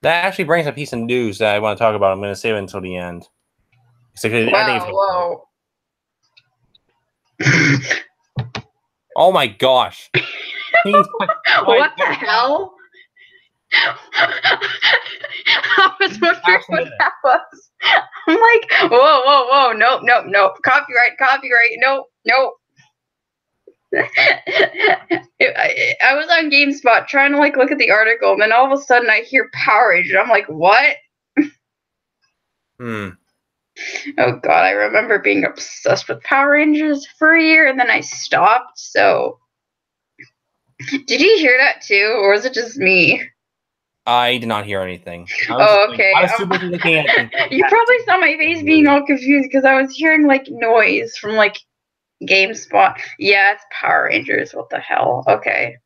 That actually brings a piece of news that I want to talk about. I'm going to save it until the end.
Whoa!
Oh my gosh!
What the hell? I was wondering what that was. I'm like, whoa, nope. Copyright, nope. I was on GameSpot trying to look at the article, and then all of a sudden I hear Power Rangers. I'm like, what? Oh god, I remember being obsessed with Power Rangers for a year, and then I stopped. So, did you hear that too, or was it just me?
I did not hear anything.
Okay.
I was too busy looking at
you probably saw my face being all confused because I was hearing noise from GameSpot. Yeah, it's Power Rangers. What the hell? Okay.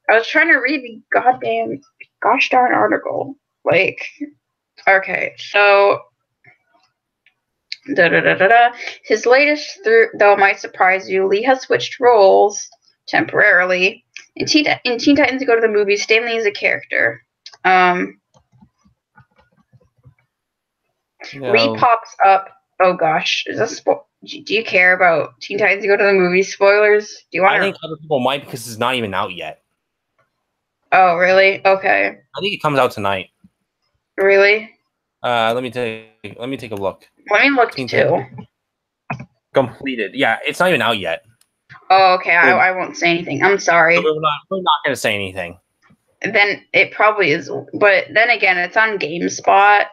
I was trying to read the gosh darn article. Okay, so his latest though might surprise you. Lee has switched roles temporarily. In Teen Titans Go to the Movies, Stan Lee is a character. Lee pops up. Oh gosh, is this do you care about Teen Titans Go to the Movies spoilers? Do you want?
I think other people might because it's not even out yet.
Oh really? Okay.
I think it comes out tonight.
Really?
Let me take a look.
Let me look too.
Completed. Yeah, it's not even out yet.
Oh, okay. I won't say anything. I'm sorry.
We're not going to say anything.
Then it probably is, but then again, it's on GameSpot.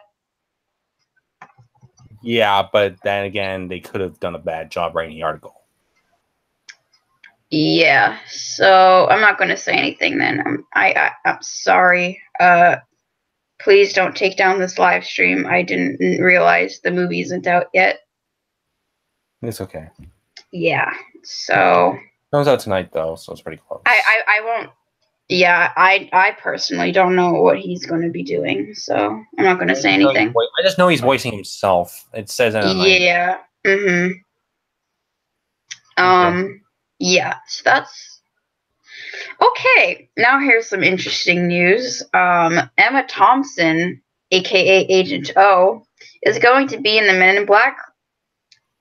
Yeah, but then again, they could have done a bad job writing the article.
Yeah, so I'm not going to say anything then. I'm sorry. Please don't take down this live stream. I didn't realize the movie isn't out yet.
It's okay.
Yeah, so...
It comes out tonight, though, so it's pretty close.
I won't... Yeah, I personally don't know what he's going to be doing, so I'm not going to say anything.
I just know he's voicing himself. It says it on
Yeah.
Okay.
Yeah, so that's okay. Now here's some interesting news. Emma Thompson, aka Agent O, is going to be in the Men in Black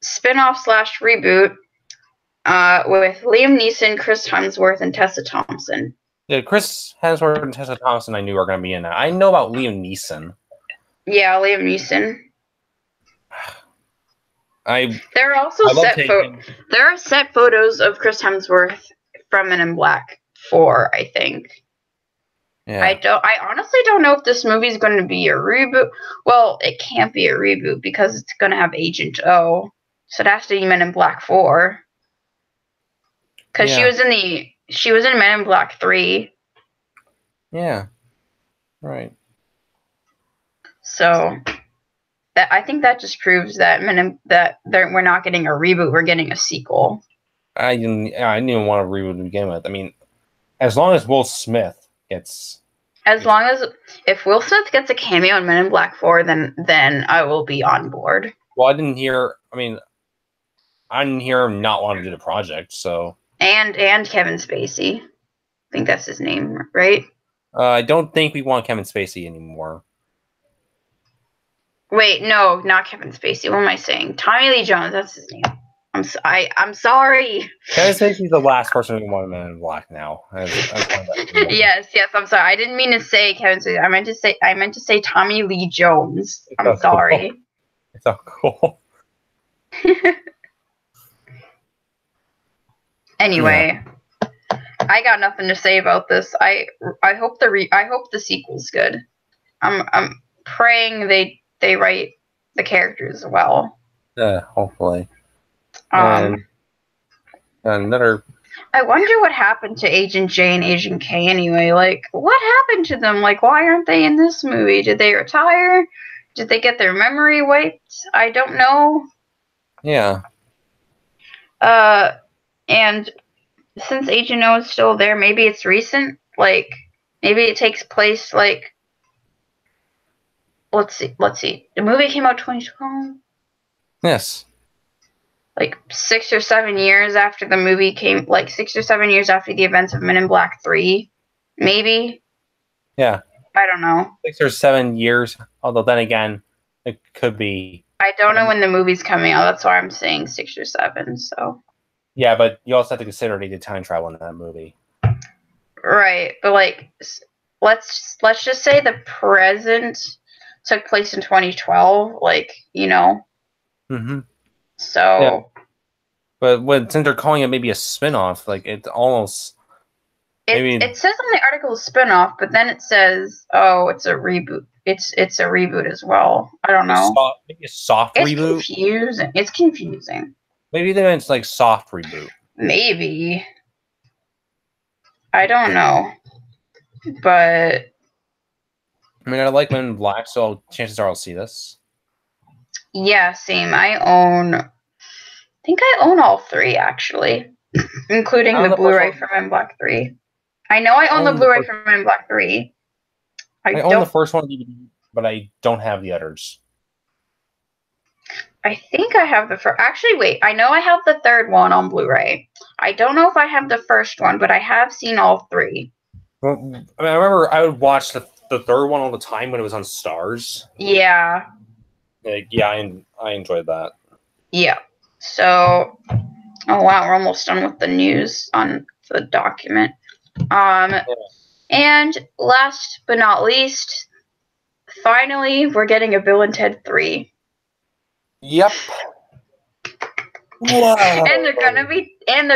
spin-off / reboot with Liam Neeson, Chris Hemsworth, and Tessa Thompson.
Yeah, Chris Hemsworth and Tessa Thompson I knew were going to be in that. I know about Liam Neeson.
Yeah, Liam Neeson. There are also there are set photos of Chris Hemsworth from Men in Black 4, I think. Yeah. I honestly don't know if this movie is going to be a reboot. Well, it can't be a reboot because it's going to have Agent O. So it has to be Men in Black 4. Because she was in Men in Black 3.
Yeah. Right.
So I think that just proves that we're not getting a reboot, we're getting a sequel.
I didn't even want a reboot to begin with. I mean, as long as Will Smith gets...
If Will Smith gets a cameo in Men in Black 4, then I will be on board.
Well, I didn't hear him not wanting to do the project, so... And
Kevin Spacey. I think that's his name, right?
I don't think we want Kevin Spacey anymore.
Wait, no, not Kevin Spacey. What am I saying? Tommy Lee Jones, that's his name. I'm sorry.
Kevin Spacey's the last person we want in Men in Black now.
Yes, I'm sorry. I didn't mean to say Kevin Spacey. I meant to say Tommy Lee Jones. I'm sorry.
Cool. It's so cool.
Anyway, I got nothing to say about this. I hope the sequel's good. I'm praying they write the characters well.
Yeah, hopefully. Another.
I wonder what happened to Agent J and Agent K anyway. Like, what happened to them? Like, why aren't they in this movie? Did they retire? Did they get their memory wiped? I don't know.
Yeah.
And since Agent O is still there, maybe it's recent. Like, maybe it takes place, like, let's see. The movie came out 2012.
Yes.
Like 6 or 7 years after the movie came, like 6 or 7 years after the events of Men in Black 3, maybe.
Yeah.
I don't know.
6 or 7 years. Although then again, it could be.
I don't know when the movie's coming out. That's why I'm saying 6 or 7. So.
Yeah, but you also have to consider they did time travel in that movie.
Right, but like, let's just say the present took place in 2012. Like, you know.
Mm-hmm.
So.
Yeah. But since they're calling it maybe a spin-off, like it's almost.
It says on the article spin-off, but then it says, "Oh, it's a reboot." It's a reboot as well. I don't know.
Maybe a soft reboot.
It's confusing.
Maybe then it's like soft reboot.
Maybe. I don't know, but.
I mean, I like Men in Black, so chances are I'll see this.
Yeah, same. I think I own all 3 actually, including the Blu-ray for Men in Black 3. I know I own the Blu-ray for Men in Black 3.
I own the first one, but I don't have the others.
I think I have the first. Actually, wait. I know I have the third one on Blu-ray. I don't know if I have the first one, but I have seen all 3.
Well, I mean, I remember I would watch the third one all the time when it was on Stars.
Yeah.
Yeah, I enjoyed that.
Yeah. So, oh wow, we're almost done with the news on the document. Yeah. And last but not least, finally, we're getting a Bill and Ted 3.
Yep.
Wow. And they're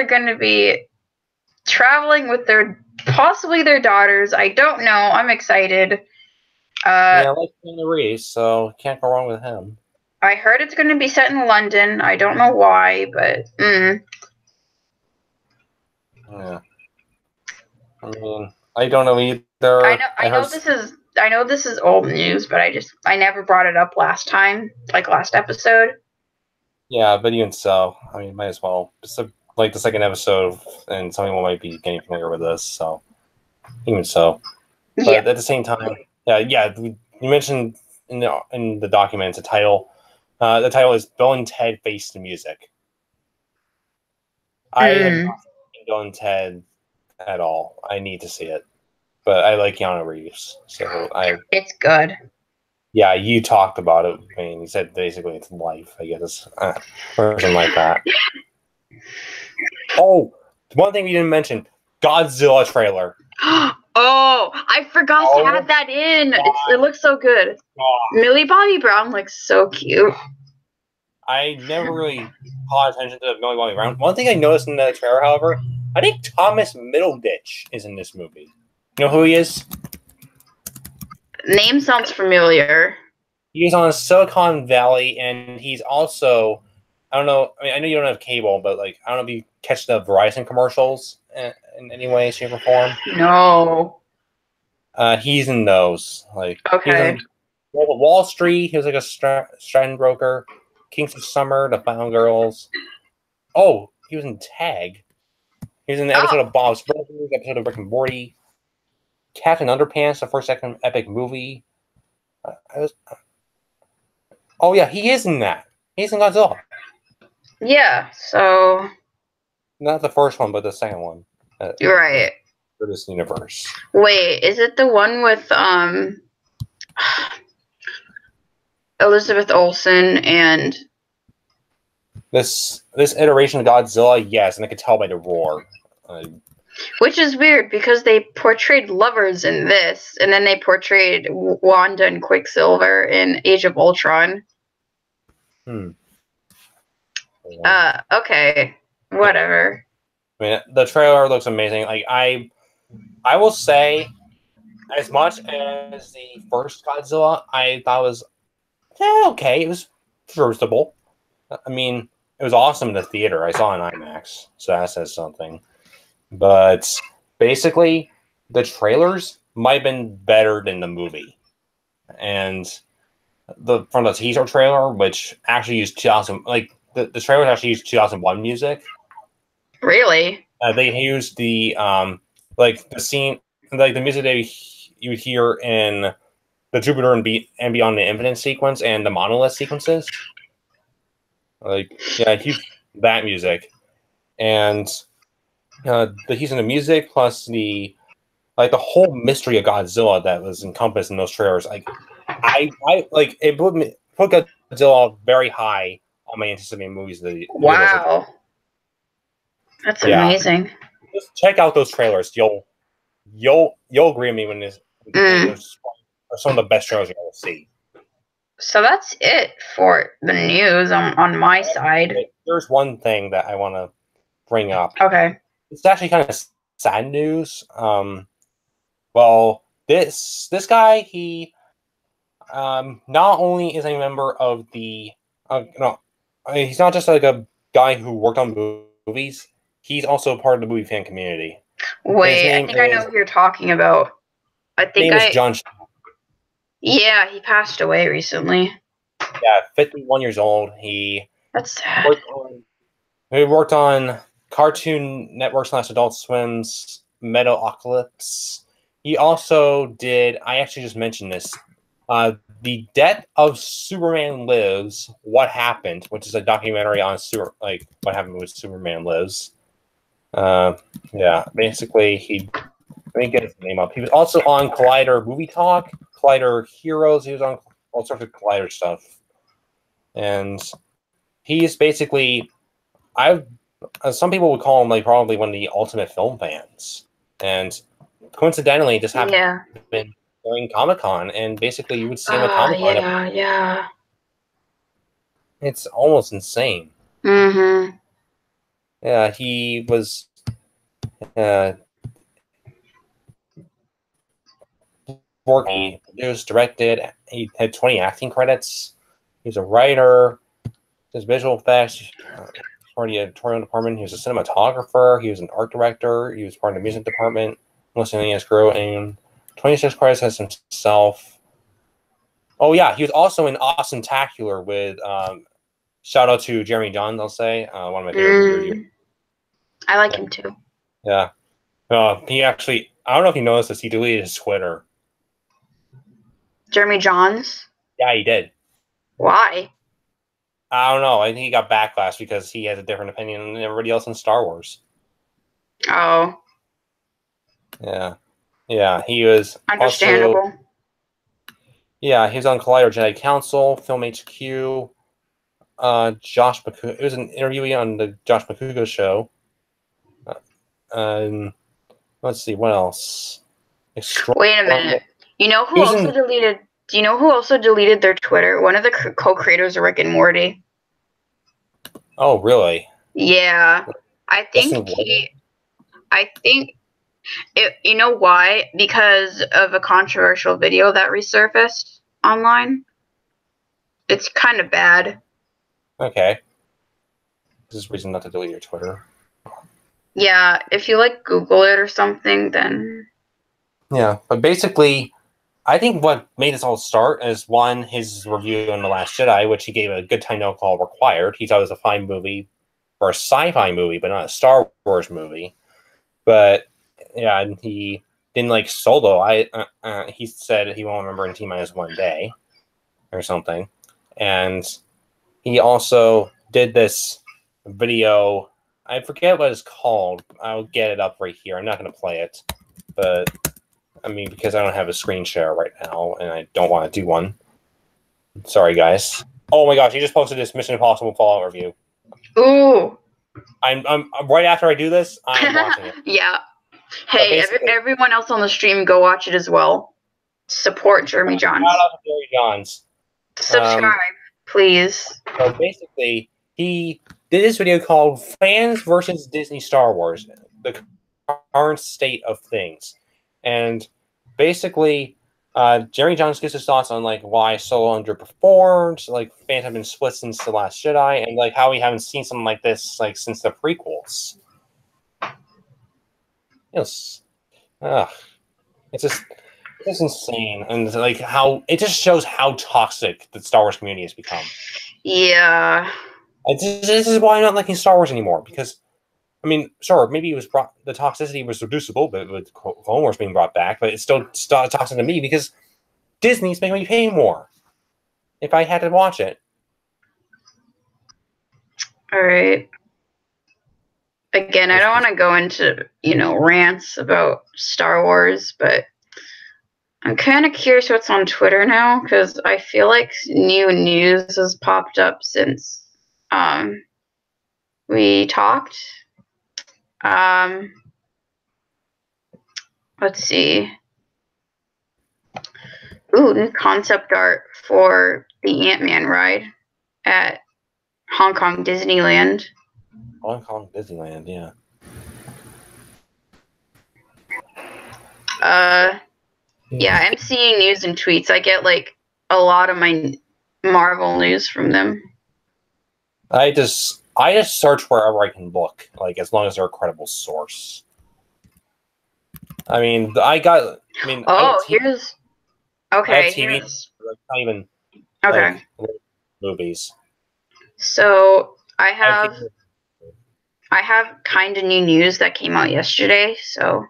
gonna be traveling with possibly their daughters. I don't know. I'm excited.
Yeah, I like Drees, so can't go wrong with him.
I heard it's going to be set in London. I don't know why, but
Yeah. I mean, I don't know either.
I know this is old news, but I never brought it up last episode.
Yeah, but even so, I mean, might as well. It's like the second episode, and some people might be getting familiar with this, so even so. But yeah. At the same time, you mentioned in the document the title. The title is Bill and Ted Face the Music. I Bill and Ted at all. I need to see it. But I like Keanu Reeves. So
It's good.
Yeah, you talked about it. I mean, you said basically it's life, I guess. Or something like that. Oh, one thing we didn't mention. Godzilla trailer.
Oh, I forgot to add that in. It looks so good. Millie Bobby Brown looks so cute.
I never really paid attention to Millie Bobby Brown. One thing I noticed in the trailer, however, I think Thomas Middleditch is in this movie. You know who he is?
Name sounds familiar.
He's on Silicon Valley, and he's also, I don't know, I mean, I know you don't have cable, but like, I don't know if you catch the Verizon commercials in any way, shape, or form.
No.
He's in those. Like,
okay.
He's in Wall Street. He was like a Stratton broker. Kings of Summer, The Final Girls. Oh, he was in Tag. He was in the episode of Bob's Burgers, episode of Rick and Morty. Captain Underpants, the first second epic movie. Oh yeah, he is in that. He's in Godzilla.
Yeah, so
not the first one, but the second one.
You're right.
For this universe.
Wait, is it the one with Elizabeth Olsen and
this iteration of Godzilla? Yes, and I could tell by the roar.
Which is weird because they portrayed lovers in this, and then they portrayed Wanda and Quicksilver in Age of Ultron. Okay, whatever.
I mean, the trailer looks amazing. Like I will say, as much as the first Godzilla, I thought was okay. It was serviceable. I mean, it was awesome in the theater. I saw it in IMAX, so that says something. But basically, the trailers might have been better than the movie. And from the teaser trailer, which actually used 2000, like the trailer actually used 2001 music.
Really?
They used the like the scene, like the music you would hear in the Jupiter and Beyond the Infinite sequence and the Monolith sequences. Like, yeah, that music, and using the music plus the whole mystery of Godzilla that was encompassed in those trailers. Like, I like it put Godzilla very high on my anticipated movies.
Wow, that's amazing.
Just check out those trailers. You'll agree with me when this are some of the best trailers you'll ever see.
So that's it for the news on my side.
There's one thing that I want to bring up.
Okay.
It's actually kind of sad news. Well, this guy, he not only is a member of the he's not just like a guy who worked on movies. He's also part of the movie fan community.
Wait, I think I know who you're talking about. I think
his name is John.
Yeah, he passed away recently.
Yeah, 51 years old.
That's sad.
He worked on Cartoon Network / Adult Swim's Metalocalypse. He also did, I actually just mentioned this, The Death of Superman Lives, What Happened, which is a documentary on what happened with Superman Lives. Yeah, basically, let me get his name up. He was also on Collider Movie Talk, Collider Heroes. He was on all sorts of Collider stuff. And he's basically, some people would call him probably one of the ultimate film fans. And coincidentally, just happened to have been during Comic-Con, and basically you would see him at Comic-Con.
Yeah.
It's almost insane.
Mm-hmm.
Yeah, he was working. He was directed. He had 20 acting credits. He was a writer. His visual effects. Part of the editorial department. He was a cinematographer. He was an art director. He was part of the music department. Listening to his crew, and 26 credits as himself. Oh yeah, he was also in Awesome-tacular with shout out to Jeremy Johns, I'll say, one of my favorite reviewers.
I like him too.
Yeah. He actually, I don't know if you noticed this, he deleted his Twitter.
Jeremy Johns?
Yeah, he did.
Why?
I don't know. I think he got backlash because he has a different opinion than everybody else in Star Wars.
Oh.
Yeah. Yeah, he was
understandable.
Also, yeah, he was on Collider Jedi Council, Film HQ, Josh McCouga. It was an interviewee on the Josh McCouga show. Let's see, what else?
Wait a minute. You know who also deleted? Do you know who also deleted their Twitter? One of the co-creators of Rick and Morty.
Oh, really?
Yeah, I think you know why? Because of a controversial video that resurfaced online. It's kind of bad.
Okay. This is reason not to delete your Twitter.
Yeah, if you like Google it or something, then.
Yeah, but basically, I think what made this all start is one, his review on The Last Jedi, which he gave a good time no call required. He thought it was a fine movie for a sci-fi movie, but not a Star Wars movie. But yeah, and he didn't like Solo. He said he won't remember in T-minus 1 day or something. And he also did this video. I forget what it's called. I'll get it up right here. I'm not going to play it, but I mean, because I don't have a screen share right now, and I don't want to do one. Sorry, guys. Oh my gosh, he just posted this Mission Impossible Fallout review.
Ooh.
I'm right after I do this, I'm watching it.
Yeah. Hey, everyone else on the stream, go watch it as well. Support Jeremy Johns.
Shout out to Jeremy Johns.
Subscribe, please.
So basically, he did this video called "Fans versus Disney Star Wars: The Current State of Things," and basically, Jeremy Johns gives his thoughts on like why Solo underperformed, like fans have been split since The Last Jedi, and like how we haven't seen something like this like since the prequels. Yes, it's insane, and like how it just shows how toxic the Star Wars community has become.
Yeah,
this is why I'm not liking Star Wars anymore, because I mean, sure, maybe it was the toxicity was reducible, but with Clone Wars being brought back, but it's still toxic to me because Disney's making me pay more if I had to watch it.
All right. Again, I don't want to go into, rants about Star Wars, but I'm kind of curious what's on Twitter now, because I feel like new news has popped up since we talked. Let's see. Ooh, new concept art for the Ant-Man ride at Hong Kong Disneyland.
Hong Kong Disneyland, yeah.
Yeah, I'm seeing news and tweets. I get like a lot of my Marvel news from them.
I just search wherever I can look, like as long as they're a credible source. I mean,
here's okay.
Here's not even
okay.
Like, movies.
So I have kind of new news that came out yesterday. So,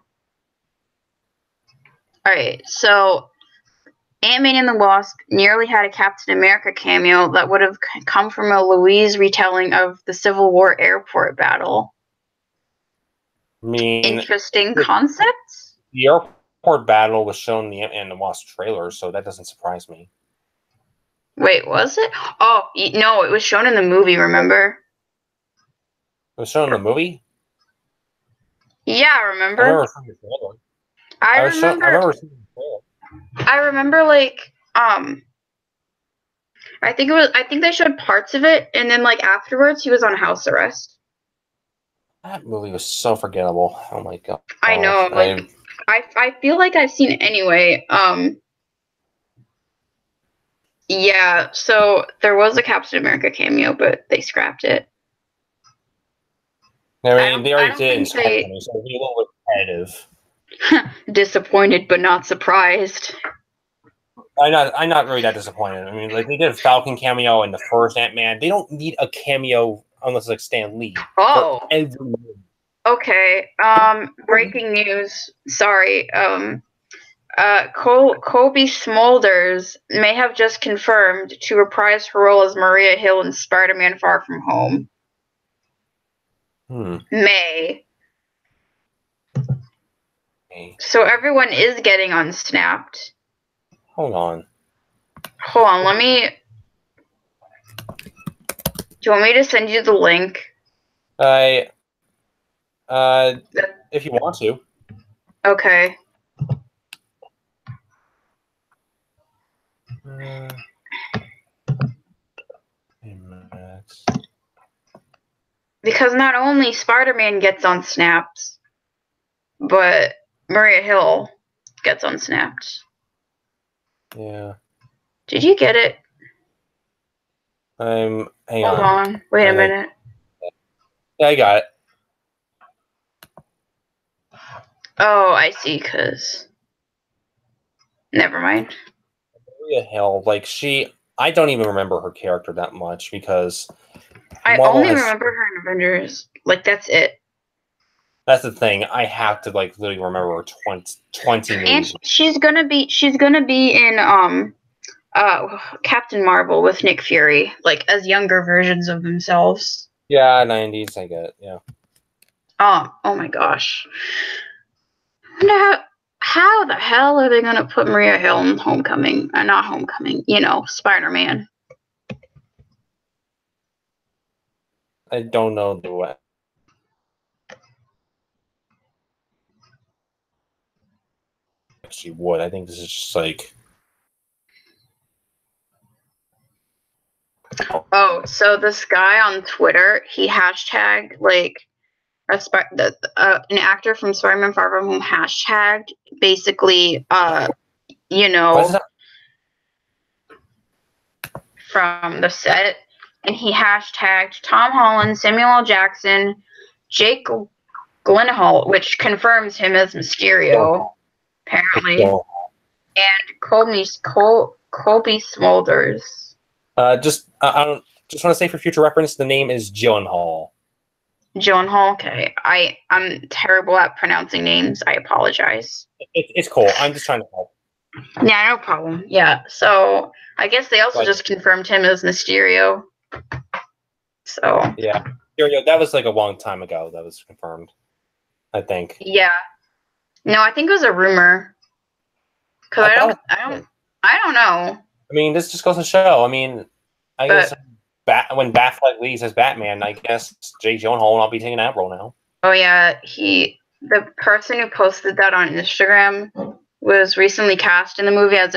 all right. So, Ant-Man and the Wasp nearly had a Captain America cameo that would have come from a Louise retelling of the Civil War airport battle.
I mean,
interesting concepts.
The airport battle was shown in the Ant-Man and the Wasp trailer, so that doesn't surprise me.
Wait, was it? Oh, no, it was shown in the movie, remember?
It was shown in the movie?
Yeah, remember?
I remember seeing the trailer.
I remember, like, I think they showed parts of it, and then, like, afterwards, he was on house arrest.
That movie was so forgettable. Oh my god.
I know, like, I feel like I've seen it anyway. Yeah, so there was a Captain America cameo, but they scrapped it.
I mean, they already did, so it'll be a little repetitive.
Disappointed, but not surprised.
I'm not really that disappointed. I mean, like, they did a Falcon cameo in the first Ant-Man. They don't need a cameo unless it's like Stan Lee.
Oh. Okay. Breaking news. Sorry. Kobe Smulders may have just confirmed to reprise her role as Maria Hill in Spider-Man: Far From Home. May. So everyone is getting unsnapped.
Hold on.
Hold on, let me... Do you want me to send you the link?
If you want to.
Okay. Because not only Spider-Man gets unsnapped, but Maria Hill gets unsnapped.
Yeah.
Did you get it?
Hang
Hold on. Wait a minute.
Yeah, I got it.
Oh, I see, because... Never mind.
Maria Hill, like, I don't even remember her character that much, because
I only remember her in Avengers. Like, that's it.
That's the thing. I have to, like, literally remember 20 movies.
And she's gonna be in Captain Marvel with Nick Fury, like, as younger versions of themselves.
Yeah, 90s, I get it, yeah.
Oh my gosh. How the hell are they gonna put Maria Hill in Homecoming? Not Homecoming, Spider-Man.
I don't know the way. She would. I think this is just like...
Oh, so this guy on Twitter, he hashtagged, like, an actor from Spider-Man Far From Home hashtagged, basically, from the set, and he hashtagged Tom Holland, Samuel L. Jackson, Jake Gyllenhaal, which confirms him as Mysterio, apparently, and Colby Smulders.
I just want to say for future reference, the name is Gyllenhaal.
Gyllenhaal, okay. I'm terrible at pronouncing names. I apologize.
It's cool. I'm just trying to help.
Yeah, no problem. Yeah, so I guess they also just confirmed him as Mysterio. So
yeah, Mysterio. That was like a long time ago. That was confirmed, I think.
Yeah. No, I think it was a rumor. Because I don't know.
I mean, this just goes to show. I mean, I guess when Batfleck leaves as Batman, I guess Jake Gyllenhaal will not be taking that role now.
Oh yeah, the person who posted that on Instagram was recently cast in the movie as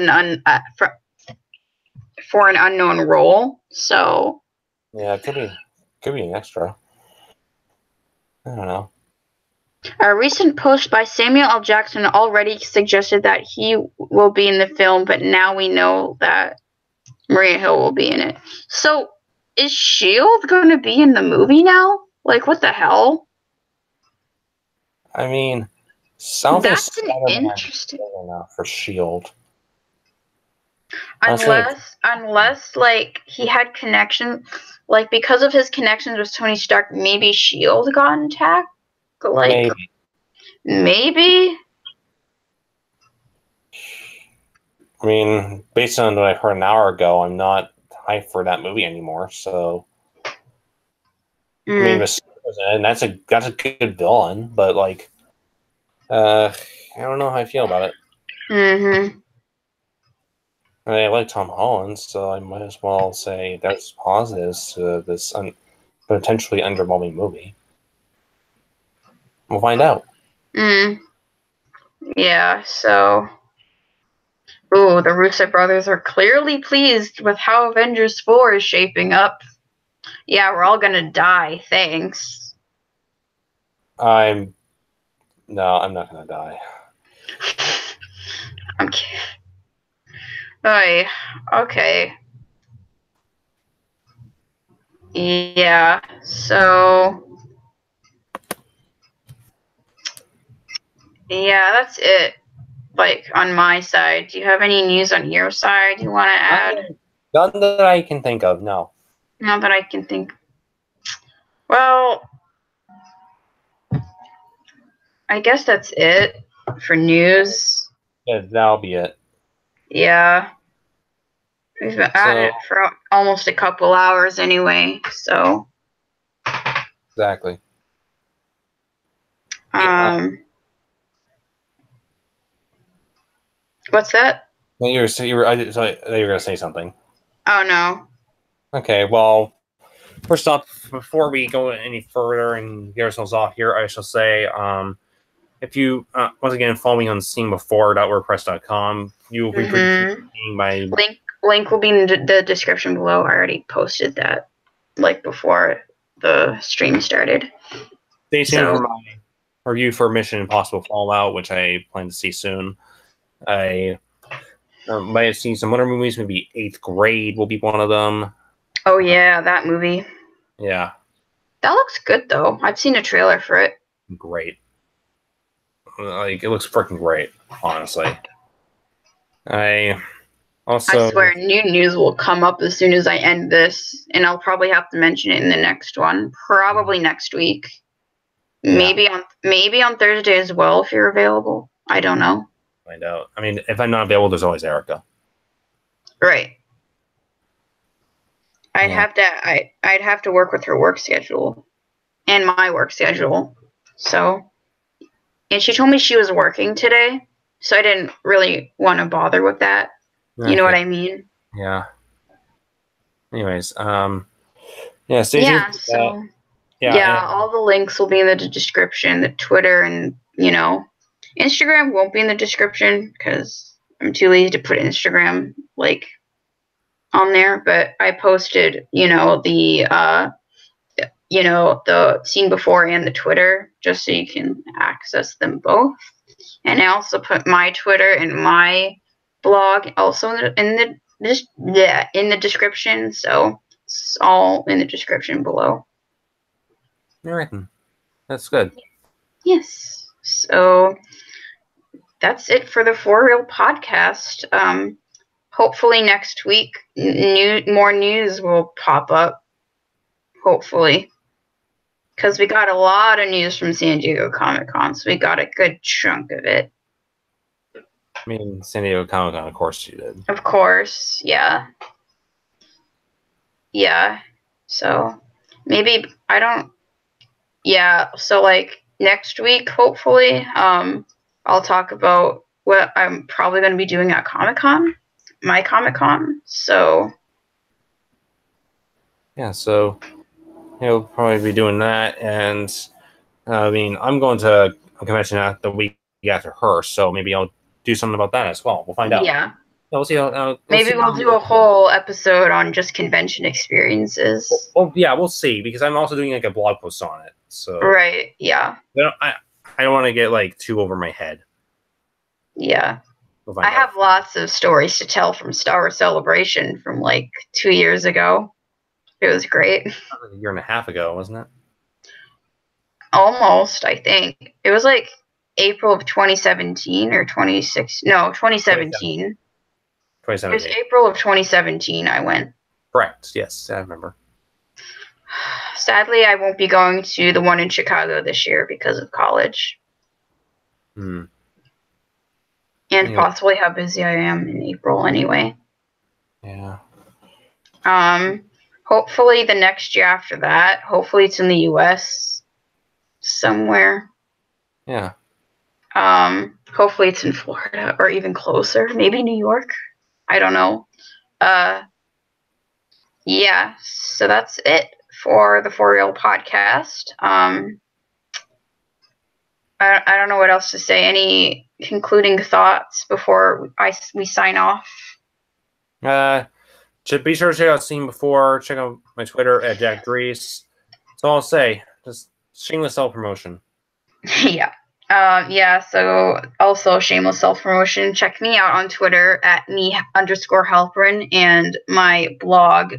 for an unknown role. So
yeah, it could be an extra. I don't know.
A recent post by Samuel L. Jackson already suggested that he will be in the film, but now we know that Maria Hill will be in it. So, is S.H.I.E.L.D. going to be in the movie now? Like, what the hell?
I mean,
that's an interesting
enough for S.H.I.E.L.D.
Unless, like, he had connections, like, because of his connections with Tony Stark, maybe S.H.I.E.L.D. got intact? Like, maybe?
I mean, based on what I heard an hour ago, I'm not hyped for that movie anymore. So, I mean, and that's a good villain, but like, I don't know how I feel about it.
Mm-hmm.
I mean, I like Tom Holland, so I might as well say there's positives to this potentially underwhelming movie. We'll find out.
Yeah, so... Ooh, the Russo brothers are clearly pleased with how Avengers 4 is shaping up. Yeah, we're all gonna die, thanks.
I'm not gonna die.
I'm kidding. Oy, okay. Yeah, so... Yeah, that's it. Like, on my side. Do you have any news on your side you want to add?
None that I can think of, no.
Not that I can think. Well, I guess that's it for news.
Yeah, that'll be it.
Yeah. We've been at it for almost a couple hours anyway, so.
Exactly.
What's that?
I thought you were going to say something.
Oh, no.
Okay, well, first off, before we go any further and get ourselves off here, I shall say, if you, once again, follow me on seeingbefore.wordpress.com, you will be seeing my...
Link will be in the description below. I already posted that, like, before the stream started.
Stay tuned for my review for Mission Impossible Fallout, which I plan to see soon. I might have seen some other movies, maybe 8th Grade will be one of them.
Oh, yeah, that movie.
Yeah.
That looks good, though. I've seen a trailer for it.
Great. Like, it looks freaking great, honestly. I
swear, new news will come up as soon as I end this, and I'll probably have to mention it in the next one. Probably next week. Yeah. Maybe on Thursday as well, if you're available. I don't know.
Find out. I mean, if I'm not available, there's always Erica.
Right. I'd have to work with her work schedule and my work schedule. So, and she told me she was working today, so I didn't really want to bother with that. Okay. You know what I mean?
Yeah. Anyways,
stay tuned for that. Yeah, all the links will be in the description. The Twitter and, Instagram won't be in the description because I'm too lazy to put Instagram, like, on there. But I posted, the scene before and the Twitter just so you can access them both. And I also put my Twitter and my blog also in the description. So it's all in the description below.
All right, that's good.
Yes. So that's it for the For Real podcast. Hopefully next week, more news will pop up. Hopefully. Because we got a lot of news from San Diego Comic-Con, so we got a good chunk of it.
I mean, San Diego Comic-Con, of course you did.
Of course, yeah. Yeah. So, maybe, so, like, next week, hopefully, I'll talk about what I'm probably going to be doing at Comic-Con, my Comic-Con, so.
Yeah, so he'll probably be doing that, and, I mean, I'm going to a convention the week after her, so maybe I'll do something about that as well. We'll find out.
Yeah.
We'll see.
Maybe we'll do a whole episode on just convention experiences.
Well, yeah, we'll see, because I'm also doing, like, a blog post on it, so.
Right, yeah.
I don't want to get, like, too over my head.
Yeah. I have lots of stories to tell from Star Wars Celebration from, like, 2 years ago. It was great.
That was a year and a half ago, wasn't it?
Almost, I think. It was, like, April of 2017 or 2016. No, 2017. 2017. It was April of 2017 I went.
Correct. Yes, I remember.
Sadly, I won't be going to the one in Chicago this year because of college. And possibly how busy I am in April anyway.
Yeah.
Hopefully the next year after that, hopefully it's in the US somewhere.
Yeah.
Hopefully it's in Florida or even closer, maybe New York. I don't know. Yeah, so that's it for the For Real podcast. I don't know what else to say. Any concluding thoughts before we sign off?
Be sure to check out Seen Before. Check out my Twitter at Jack Drees. That's all I'll say. Just shameless self-promotion.
Yeah. So also shameless self-promotion. Check me out on Twitter at me_Halperin and my blog,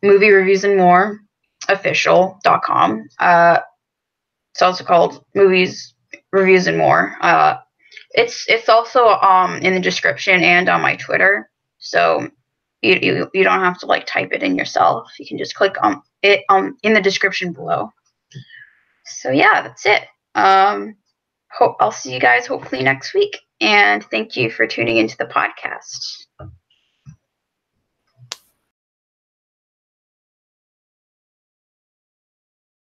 Movie Reviews and More official.com. It's also called Movies Reviews and More. It's also in the description and on my Twitter, so you don't have to like type it in yourself. You can just click on it in the description below. So yeah, that's it. Hope I'll see you guys hopefully next week, and thank you for tuning into the podcast.